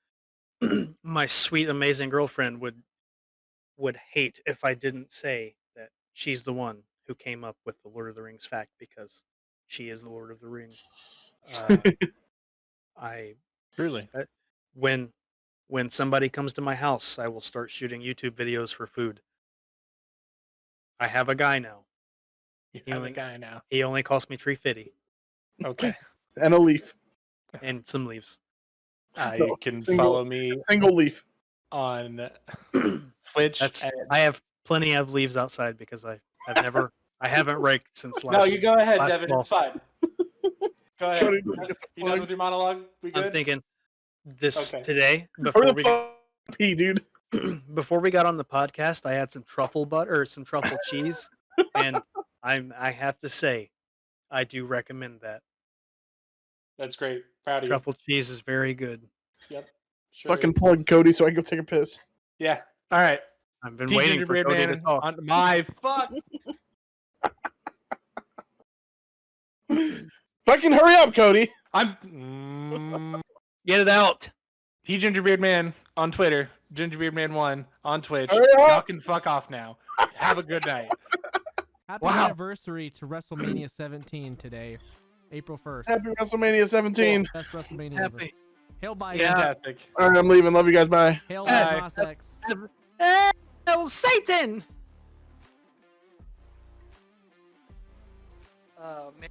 My sweet, amazing girlfriend would hate if I didn't say that she's the one who came up with the Lord of the Rings fact because she is the Lord of the Ring. Truly. When somebody comes to my house, I will start shooting YouTube videos for food. I have a guy now. He only costs me $3.50 Okay. And a leaf. and some leaves. You can follow me Single leaf. on Twitch. I have plenty of leaves outside because I haven't raked since last. No, you go ahead, last Devin. fall. It's fine. Go ahead. Cody, You done with your monologue? We good? I'm thinking this Okay. today Hurry the pee, dude. before we got on the podcast, I had some truffle butter or some truffle cheese, and I have to say, I do recommend that. That's great. Proud of Truffle cheese is very good. you. Yep. Sure Fucking is. plug Cody so I can go take a piss. Yeah. All right. I've been Team waiting for Gingerbread Cody to Man talk. on my fuck. Fucking hurry up, Cody. Get it out. T Gingerbeard Man on Twitter. Gingerbeardman1 on Twitch. Hurry up. Y'all can fuck off now. Have a good night. Happy anniversary to WrestleMania 17 today, April 1st. Happy WrestleMania 17. Best WrestleMania ever. Happy. Hail Biden. Yeah. Fantastic. All right, I'm leaving. Love you guys. Bye. Hail Bye. Moss X. Hail Satan! Oh man.